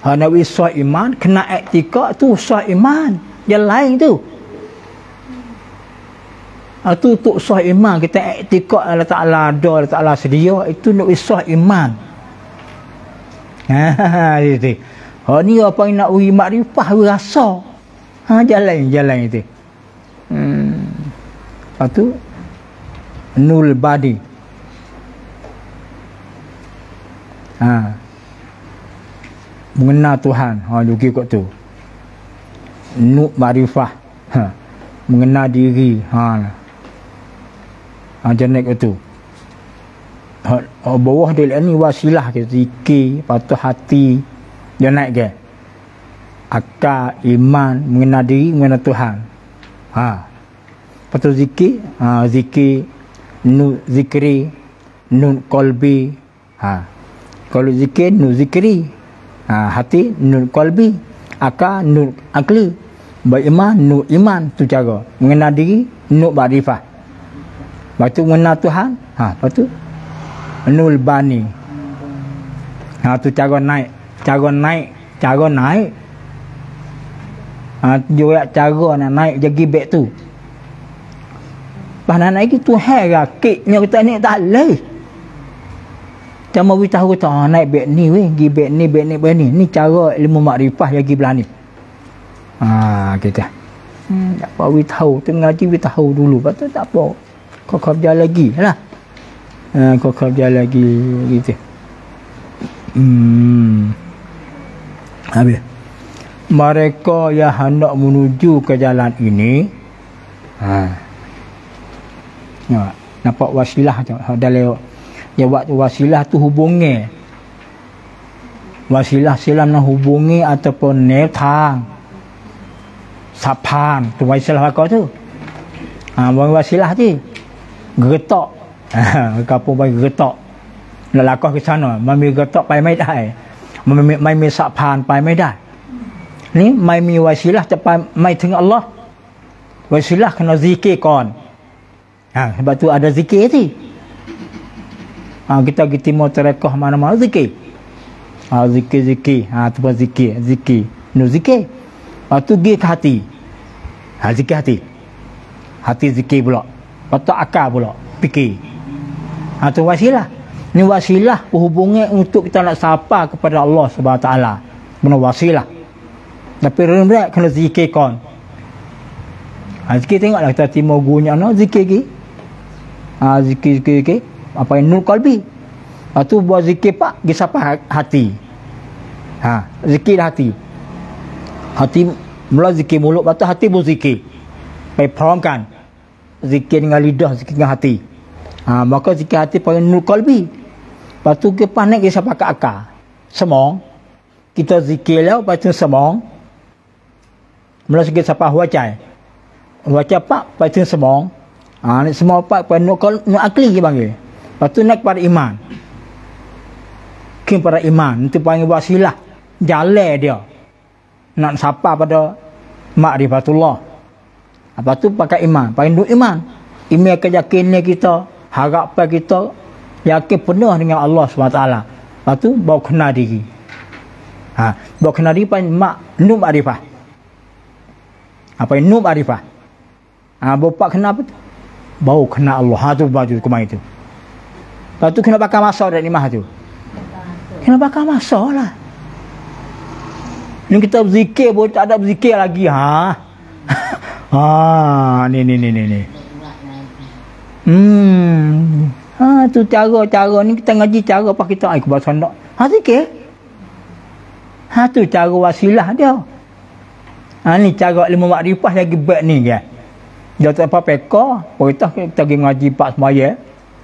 Nak wisah iman, kena iktikad tu sah iman. Yang lain tu. Tu untuk sah iman, kita iktikad Allah Ta'ala ada, Allah Ta'ala sedia, itu nak wisah iman. Itu. Ni apa yang nak uji makrifah rasa. Jalan itu. Lepas tu nul badi. Mengenal Tuhan. Juga kot tu. Nuk makrifah. Mengenal diri. Jenis itu. Bawah dia ni wasilah ke zikir, patuh hati. Dia naik ke akal, iman, mengenal diri, mengenal Tuhan. Patuh zikir, zikir, nu zikri, nun qalbi. Kalau zikir, nu zikri. Hati, nun qalbi. Akal, nun akli. Beriman, nu iman. Tu cara. Mengenal diri, nu makrifah. Lepas tu mengenal Tuhan. Lepas tu nul bani. Tu cara naik. Cara naik. Juga cara nak naik jadi beg tu. Pas nak naik tu rakitnya kita ni tak boleh. Cuma beritahu kita naik beg ni weh, pergi beg ni. Ni cara ilmu makrifah yang pergi belah ni. Kita. Tak apa beritahu, tu ngaji beritahu dulu. Lepas tu tak apa. Kau kerja lagi lah. Kau kerja lagi gitu. Habis. Mereka yang hendak menuju ke jalan ini, nampak wasilah tu. Dalam waktu wasilah tu hubungi. Wasilah silam nak hubungi ataupun nep thang. Sapan tu wasilah kau tu. Wasilah tu. Geretak. Kampung bagi geretak. Nak lakah ke sana, mami geretak pai mai dai. Mami sapan pai mai dai. Ni mami wasilah cepat mai dengan Allah. Wasilah kena zikir kon. Sebab tu ada zikir tu. Kita pergi timur terekah mana-mana zikir. Zikir. Tu pun zikir. Nu zikir. Lepas tu pergi ke hati. Zikir hati. Hati zikir pula. Lepas tu akal pula. Fikir. Tu wasilah. Ni wasilah berhubungan untuk kita nak sapa kepada Allah Subhanahu Taala. Benar wasilah. Tapi rendah kena zikir kon. Zikir tengoklah kita timur gunya zikir lagi. Zikir. Apa yang nur qalbi. Lepas tu buat zikir pak, pergi sapa hati. Zikir hati. Hati mula zikir mulut, lepas tu hati pun zikir. Pergi peramkan. Zikir dengan lidah, zikir dengan hati. Maka zikir hati pakai nur qalbi. Lepas tu kita panik kita sapa ke akal. Semong. Kita zikir lah, lepas tu semong. Mula sikit sapa wajai. Wajai pak, lepas tu semong. Ni semua pak pakai nur akli dia panggil. Lepas tu naik pada iman. Kim pada iman. Itu panggil wasilah. Jalan dia. Nak sapa pada makrifatullah. Lepas tu pakai iman. Pakai nur iman. Iman keyakinan kita. Harapan kita. Yakin penuh dengan Allah SWT. Lepas tu bawa kenal diri. Bawa kenal diri panggil nur makrifah. Apa yang nur makrifah. Bawa pak kenal apa tu? Bawa kenal Allah. Tu baju kemarin tu. Lepas tu kena bakar masa dari imah tu. Kena bakar masa lah. Ni kita berzikir pun tak ada berzikir lagi. Ni. Tu cara ni kita ngaji cara apa kita ai ke bahasa nak. Sikit. Tu cara wasilah dia. Ni cara ilmu makrifah lagi baik ni kan. Dia tak apa peka, kita pergi ngaji pak semaya,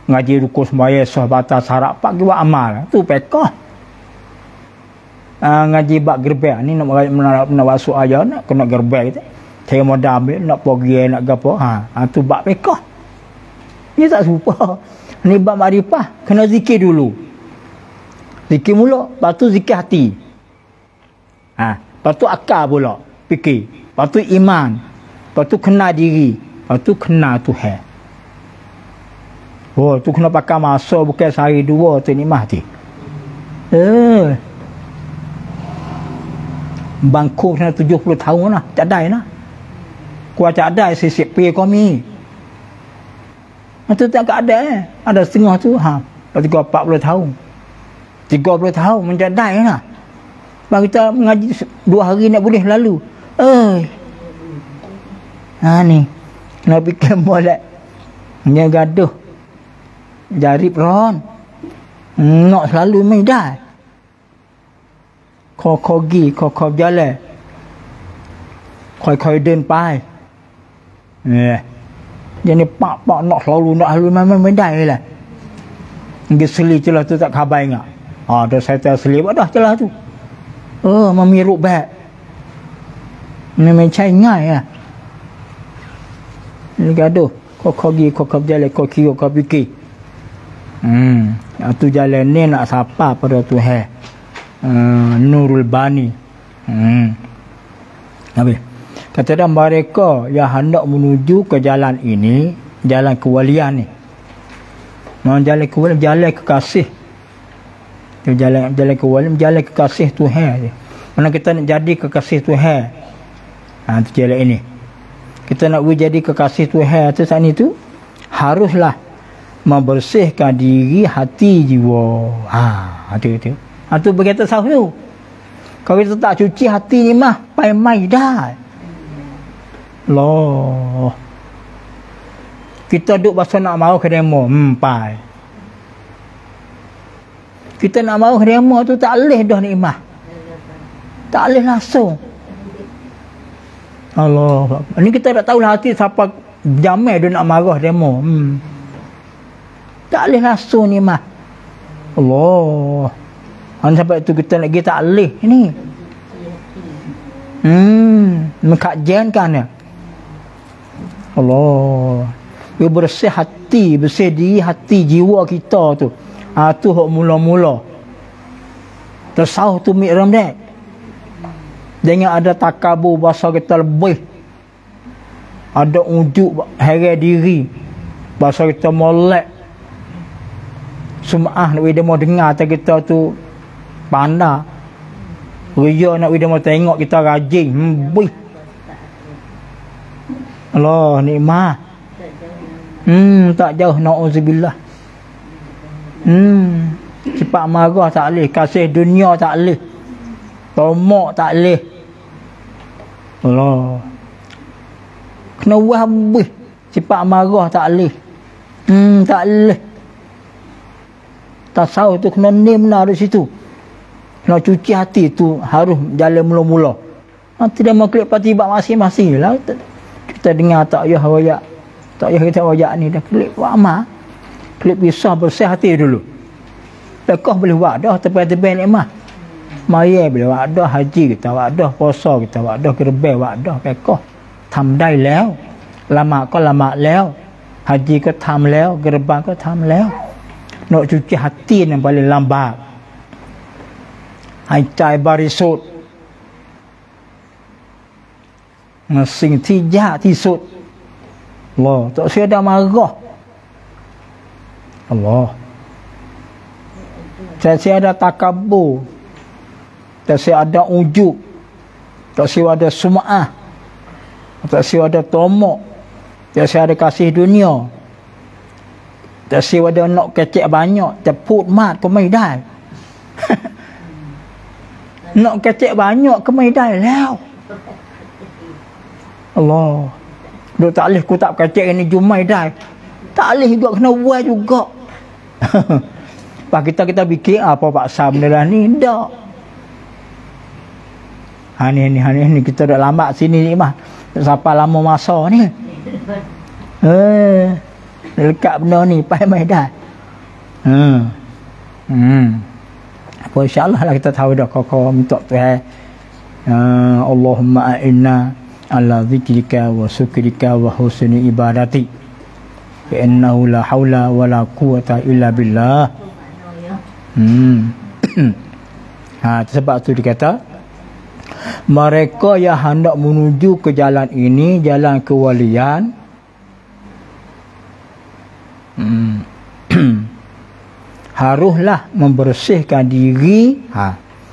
ngaji rukun semaya, sah batas syarat pak buat amal. Tu peka. Ngaji bak gerbek ni nak masuk aja nak kena gerbek kita. Saya mau ambil nak pergi nak gapo. Tu bak peka. Dia tak serupa. Ni bab makrifah kena zikir dulu. Zikir mulut, lepas tu zikir hati. Lepas tu akal pula, fikir. Lepas tu iman. Lepas tu kenal diri. Lepas tu kenal Tuhan. Oh, tu kena pakai masa bukan sehari dua tu nikmat hati. Bangku sana 70 tahun lah. Tak ada lah. Kuat tak ada sisip pergi kami. Itu tak ada Ada setengah tu. Lepas 40 tahun. 30 tahun menjadai lah. Bang kita mengaji 2 hari nak boleh lalu. Ni. Nak fikir molek. Dia gaduh. Jari peron. Nak selalu main dah. Kau jalan. Kau den pai. Jadi pak nak selalu main dah lah. Ngi seli celah tu tak khabar ingat. Dah saya tak seli dah celah tu. Memiruk baik. Ni main cai ngai lah. Ni gaduh. Kau jalan, kau kira, kau fikir. Tu jalan ni nak sapa pada Tuhan. Nurul Bani. Habis. Kata dia mereka yang hendak menuju ke jalan ini, jalan kewalian ni. Jalan kewalian, jalan kekasih. Jalan kewalian, jalan kekasih Tuhan. Mana kita nak jadi kekasih Tuhan. Tu jalan ini. Kita nak jadi kekasih Tuhan tu saat ni tu haruslah membersihkan diri, hati, jiwa. Itu. Tu berkata sahur tu. Kalau kita tak cuci hati ni mah mai dah. Loh. Kita duduk bahasa nak mahu ke demo. Pai. Kita nak mahu ke demo tu tak boleh dah nikmah. Tak boleh langsung. Allah. Ini kita tak tahu hati siapa jamai dia nak marah demo. Tak boleh langsung nikmah. Allah. Sampai tu kita lagi tak boleh ni. Mengkajian kan ya. Allah. Dia bersih hati, bersih diri, hati, jiwa kita tu. Tu hak mula-mula. Tersauh tu mikram dek. Jangan ada takabur bahasa kita lebih. Ada ujuk heran diri. Bahasa kita molek. Sum'ah nak dia mau dengar atas kita tu pandai. Ria nak dia mau tengok kita rajin. Allah nikmat. Tak jauh na'udzubillah. Cepat marah tak boleh, kasih dunia tak boleh. Tomak tak boleh. Allah. Kena habis. Cepat marah tak boleh. Tak boleh. Tasawuf tu kena benar di situ. Kena cuci hati tu harus jalan mula-mula. Nanti dia mau klik patibak masing-masing lah. Kita dengar tak payah wayak. Tak payah kita wayak ni. Dah klik buat amal. Klik pisah bersih hati dulu. Lekas boleh buat dah. Tepi-tepi nikmat. Maya boleh buat dah. Haji kita buat dah. Puasa kita buat dah. Gerbel buat dah. Lekas. Thamได้แล้ว Lamaก็ละหมาดแล้ว Haji ก็ทำแล้ว Gerbang ก็ทำแล้ว Nak cuci hati yang paling lambat. Haiใจบริสุทธิ์สิ่งที่ยากที่สุด Allah tak saya dah marah. Allah saya ada takabur, tak saya ada ujub, tak saya ada sum'ah, tak saya ada tomak, tak saya ada kasih dunia, tak saya ada nak kecek banyak, tak put matก็ไม่ได้ nak kecek banyak ก็ไม่ได้แล้ว Allah. Duk tak boleh ku tak kacik ini jumai dah. Tak boleh juga, kena buat juga. Pak kita fikir apa paksa benda lah ni. Tak. Ni kita dah lambat sini ni mah. Siapa lama masa ni. Lekat benda ni mai dah. Apa insya-Allah lah kita tahu dah kau minta Tuhan. Allahumma a'inna ala zikrika wa syukrika wa husni ibadati. Fa innahu la haula wa la quwata illa billah. Sebab tu dikata mereka yang hendak menuju ke jalan ini, jalan kewalian, haruslah membersihkan diri,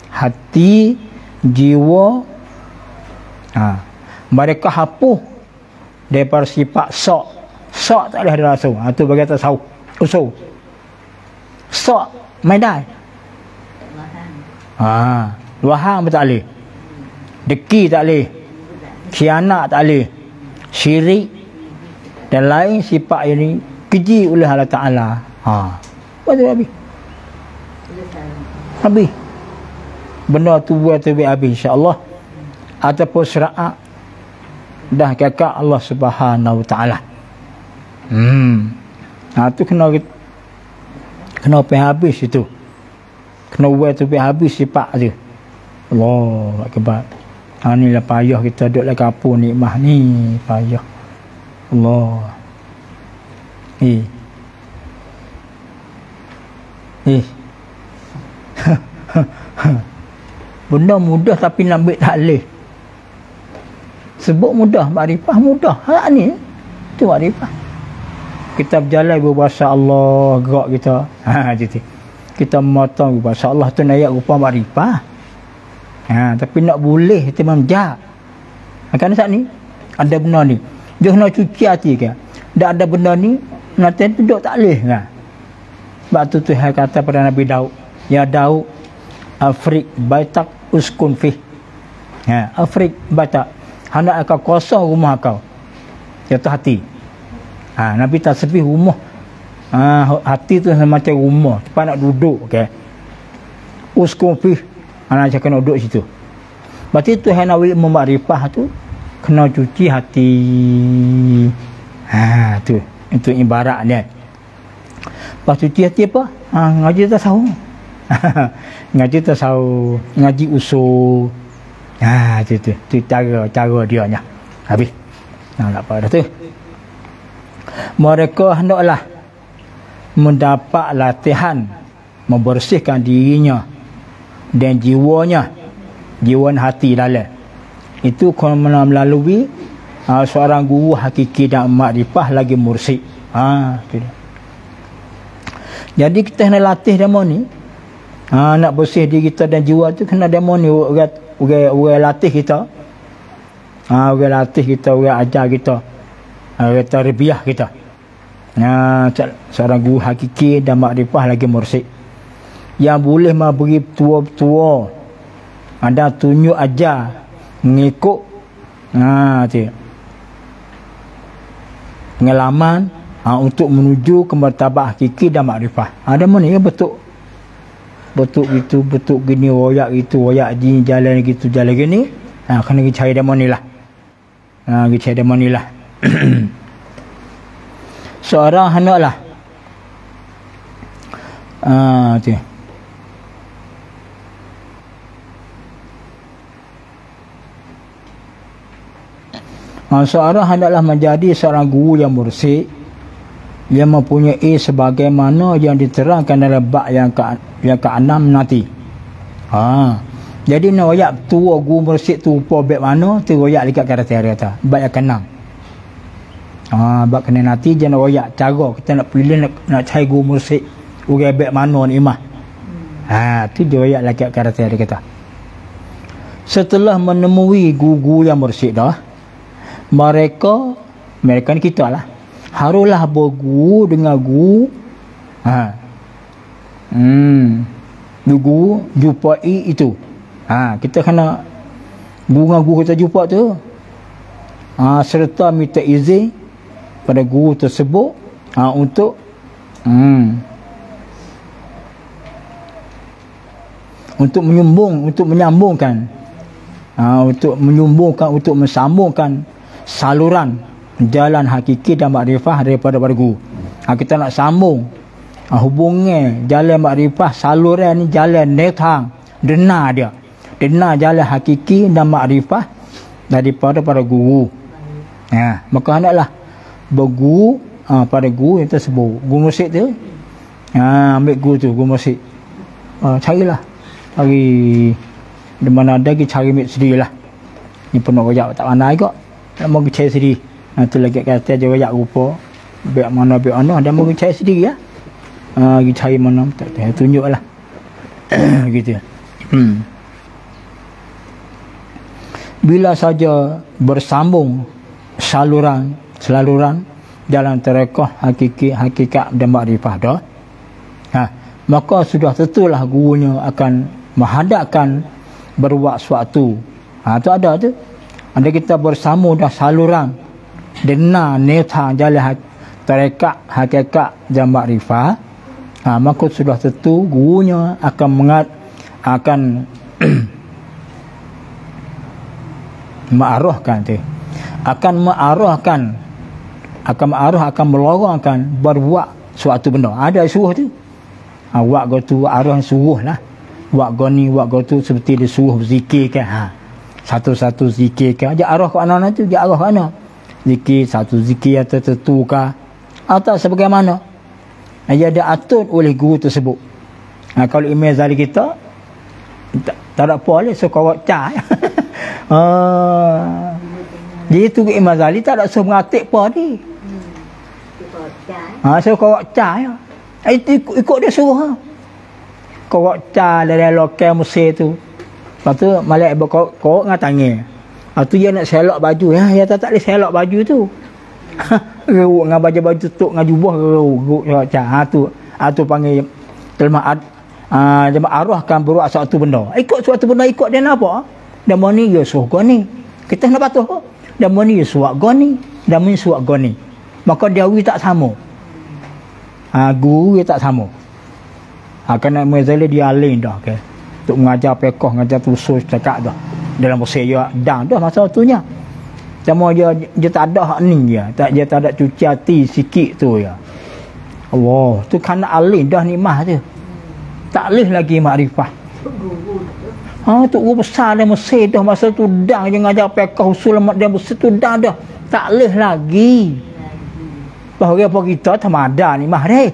hati, jiwa. Mereka hapus daripada sifat sok tak boleh ada rasa. Tu bagi atas usul sok medan luahan pun tak boleh, deki tak boleh, khianat tak boleh, syirik dan lain sifat ini keji oleh Allah Ta'ala. Betul habis benda tu buat habis insya-Allah, ataupun syaraat dah kakak Allah Subhanahu Wa Ta'ala. Tu kena pergi habis itu, kena buat tu pergi habis sifat tu. Allah akbar. Ni lah payah kita duduk dalam kapur nikmah ni, payah. Allah. Benda mudah tapi nak ambil tak boleh. Sebut mudah, makrifah mudah. Ni tu makrifah. Kita berjalan berbahasa Allah, gerak kita. Gitu. Kita memotong berbahasa Allah tu ayat rupa makrifah. Tapi nak boleh itu memang jap. Kerana saat ni ada benda ni, dia kena cuci hati ke. Tak ada benda ni nanti duduk tak boleh kan. Sebab tu Tuhan kata pada Nabi Daud, ya Daud, afrik baitak uskun fih. Afrik baitak, hendak kau kosong rumah kau, iaitu hati. Nabi tasbih rumah. Hati tu macam rumah, tempat nak duduk ke. Uskun fih, anak cakap nak duduk situ. Berarti Tuhan nak memakrifah tu kena cuci hati. Tu itu ibarat dia. Lepas cuci hati apa? Ngaji tasawuf. Ngaji tasawuf, ngaji usul. Tu cara dia nya. Habis. Tak apa dah tu. Mereka hendaklah mendapat latihan membersihkan dirinya dan jiwanya, jiwa hati dalam. Itu kena melalui seorang guru hakiki dan makrifah lagi mursyid. Jadi kita kena latih demo ni. Nak bersih diri kita dan jiwa tu kena demo ni orang latih kita. Orang latih kita, orang ajar kita. Orang tarbiyah kita. Seorang guru hakiki dan makrifah lagi mursyid. Yang boleh memberi tua-tua, ada tunjuk ajar, mengikut pengalaman untuk menuju ke martabat hakiki dan makrifah. Ada mana ya betul gitu, betul gini, royak itu, royak ni, jalan gitu, jalan gini. Kena pergi cari demo ni lah. Pergi cari demo ni lah. Seorang hendaklah seorang hendaklah menjadi seorang guru yang mursyid yang mempunyai sebagaimana yang diterangkan dalam bab yang ke-6 nanti. Jadi nak royak tua guru mursyid tu rupa bab mana tu royak dekat kata bab yang ke-6. Bab kena nanti jangan royak cara kita nak pilih nak cari guru mursyid orang bab mana ni imah. Tu dia royak dekat kata dia kata. Setelah menemui guru yang mursyid dah, mereka ni kita lah, haruslah berguru dengan guru. Guru jumpai itu. Kita kena guru dengan guru kita jumpa tu. Serta minta izin pada guru tersebut Untuk untuk menyambungkan untuk mensambungkan saluran jalan hakiki dan makrifah daripada guru. Kita nak sambung hubungan jalan makrifah, saluran ni jalan netang, dena jalan hakiki dan makrifah daripada para guru. Maka hendaklah berguru pada guru yang tersebut. Guru musyid tu ambil guru tu, guru musyid. Carilah cari di mana ada kita cari mit sendirilah. Ni penuh rojak tak pandai kok. Nak mau cari sendiri. Tu lagi kata je rojak rupa. Biar mana dia mau cari sendiri ya. Kita cari mana tak tunjuklah. Gitu. Bila saja bersambung saluran jalan tarekah hakiki, hakikat dan makrifah dah. Maka sudah tentulah gurunya akan menghadapkan berbuat suatu. Tu ada tu. Anda kita bersambung dah saluran dena netang jalan tarekat, hakikat dan makrifah. Maka sudah tentu gurunya akan mengarahkan tu. Akan melorongkan berbuat suatu benda. Ada suruh tu. Wak go tu arah suruh lah. Wak go ni, wak go tu seperti dia suruh berzikir kan. Satu-satu zikir kan. Dia arah ke mana tu? Dia arah ke mana? Zikir, satu zikir yang tertentu kah? Atau sebagaimana? Dia ada atur oleh guru tersebut. Kalau email zali kita, tak ada apa boleh. So kau cah. Jadi tu Imam Zali tak ada suruh mengatik apa ni. So kau cah ya. Ikut dia suruh. Kau cah dari lokal Mesir tu. Lepas tu Malik kau dengan tangan. Lepas tu dia nak selok baju. Dia tak boleh selok baju tu. Geruk dengan baju-baju tutup dengan jubah geruk cah. Tu panggil jemaah arwahkan berbuat suatu benda. Ikut suatu benda, ikut dia nak apa? Dan ni dia suruh goni. Kita nak patuh kok. Dan ni dia suruh goni. Dan ni suruh goni. Maka dia tak sama. Guru dia tak sama. Kerana Mazali dia alim dah ke. Untuk mengajar pekoh, mengajar usul cakap dah. Dalam usia dia dah masa waktunya. Cuma dia tak ada hak ni dia. Dia tak ada cuci hati sikit tu ya. Allah, tu kerana alim dah nikmah tu. Tak boleh lagi makrifah. Tu guru besar dia Mesir dah masa tu dah dia mengajar pekoh usul dia Mesir tu dah. Tak boleh lagi. Bahawa apa kita tamada ni mah deh.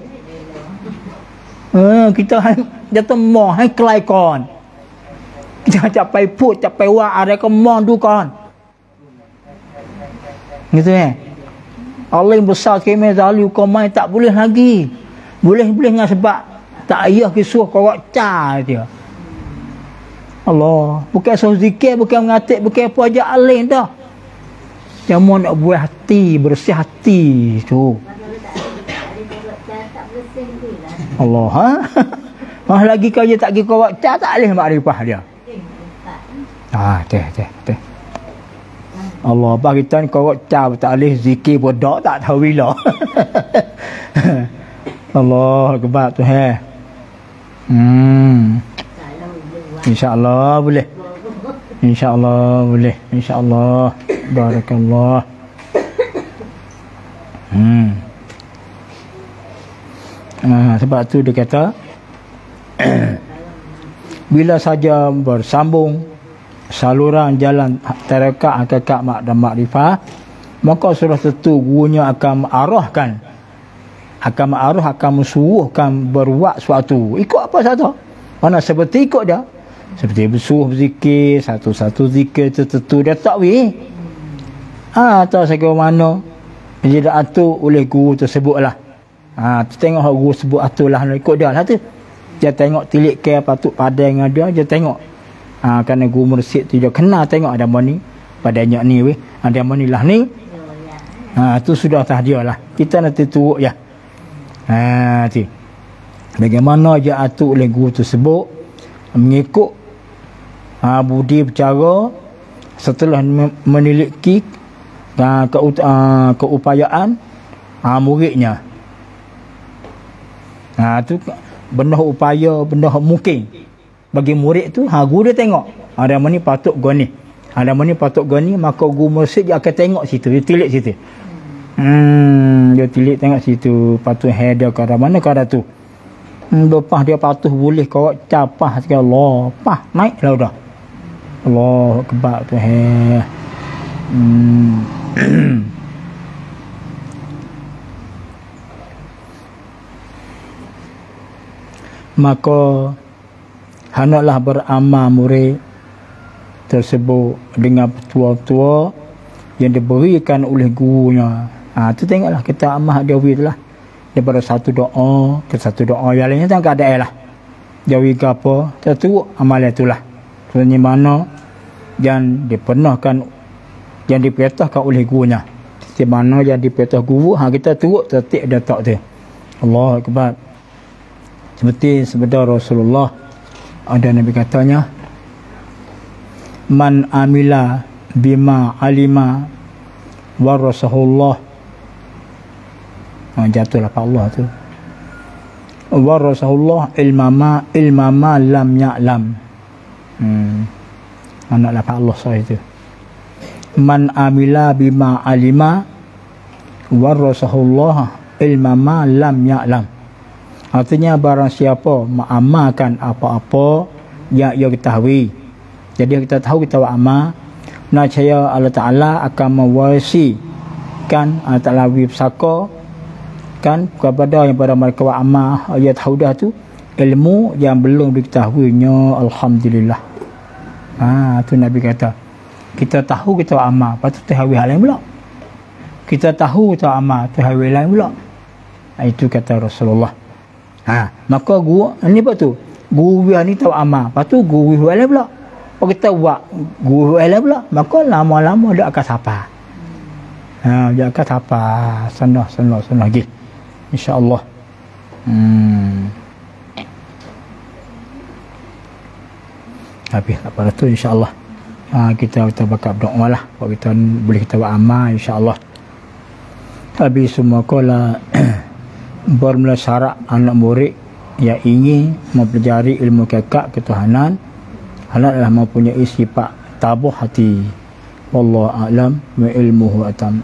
Kita dia temah hai kelai kon. Kita capai put capai wa ada ke mon du kon. Gitu Allah yang besar kemeh zali komai tak boleh lagi. Boleh dengan sebab tak ayah kisuh kau ca dia. Allah, bukan suruh zikir, bukan mengatik, bukan apa aja alim dah. Cuma nak buat hati, bersih hati tu. Allah, lagi kau je tak pergi kau cah tak boleh makrifah dia. Teh. Allah, apa kita ni kau cah tak boleh zikir bodoh tak tahu bila. Allah, kebat tu InsyaAllah boleh. InsyaAllah boleh. InsyaAllah. Barakallah. Sebab tu dia kata bila saja bersambung saluran jalan tarekat, hakikat dan makrifah, maka sudah tentu gurunya akan mensuruhkan berbuat suatu. Ikut apa sahaja. Mana seperti ikut dia. Seperti bersuruh berzikir, satu-satu zikir tertentu dia tak boleh. Atau sebagaimana dia dah atur oleh guru tersebut lah. Tengok guru sebut atur lah, ikut dia lah tu. Dia tengok tilik ke patut padang dengan dia tengok. Kerana guru mursyid tu dia kena tengok ada mana ni padanya ni weh. Ada mana lah ni. Tu sudah tah dia lah. Kita nanti turut ya. Tu. Bagaimana dia atur oleh guru tersebut mengikut budi bercara setelah meniliki keupayaan muridnya. Tu benda upaya, benda mungkin bagi murid tu. Guru dia tengok ada mana ni patut gua ni, ada mana ni patut gua ni, maka guru murid dia akan tengok situ, dia tilik situ. Dia tilik tengok situ, patut header ke arah mana ke arah tu. Lepas dia patuh boleh kau capah sekali, Allah pah naik lah dah. Allah kebak tu maka hendaklah beramal murid tersebut dengan petua-petua yang diberikan oleh gurunya. Tu tengoklah kita amal dia lah, daripada satu doa ke satu doa yang lainnya tak ada lah. Jawi ke apa, satu amalan itulah. Sebenarnya mana yang dipenahkan, yang diperintahkan oleh gurunya. Di mana yang diperintah guru, kita turut tertik dia tak tu. Allah Akbar. Seperti sabda Rasulullah, ada Nabi katanya, man amila bima alima warasahullah. Jatuhlah Pak Allah tu. Warasahullah ilmama lam ya'lam. Anaklah Pak Allah saya itu. Man amila bima alima warasahullah ilmama lam ya'lam. Artinya barang siapa mengamalkan apa-apa yang ia ketahui, jadi kita tahu kita beramal, nescaya Allah Ta'ala akan mewarisikan, Allah Ta'ala bersaka kan kepada yang pada mereka beramal, ia tahu dah tu ilmu yang belum diketahuinya. Alhamdulillah. Tu Nabi kata, kita tahu kita beramal, lepas tu tahu hal lain pula. Kita tahu kita beramal, tahu hal lain pula. Itu kata Rasulullah. Maka guru ni apa tu? Guru ni tahu amal. Lepas tu guru lain pula. Kalau kita buat guru lain pula, maka lama-lama dia akan sapa. Dia akan sapa sana lagi. Insya-Allah. Habis apa tu insya-Allah. Kita bakal berdoa lah. Kalau kita boleh kita buat amal insya-Allah. Habis semua kala bermula syarat anak murid yang ingin mempelajari ilmu kekal ketuhanan, hendaklah mempunyai sifat tabah hati. Wallahu a'lam wa ilmuhu atam.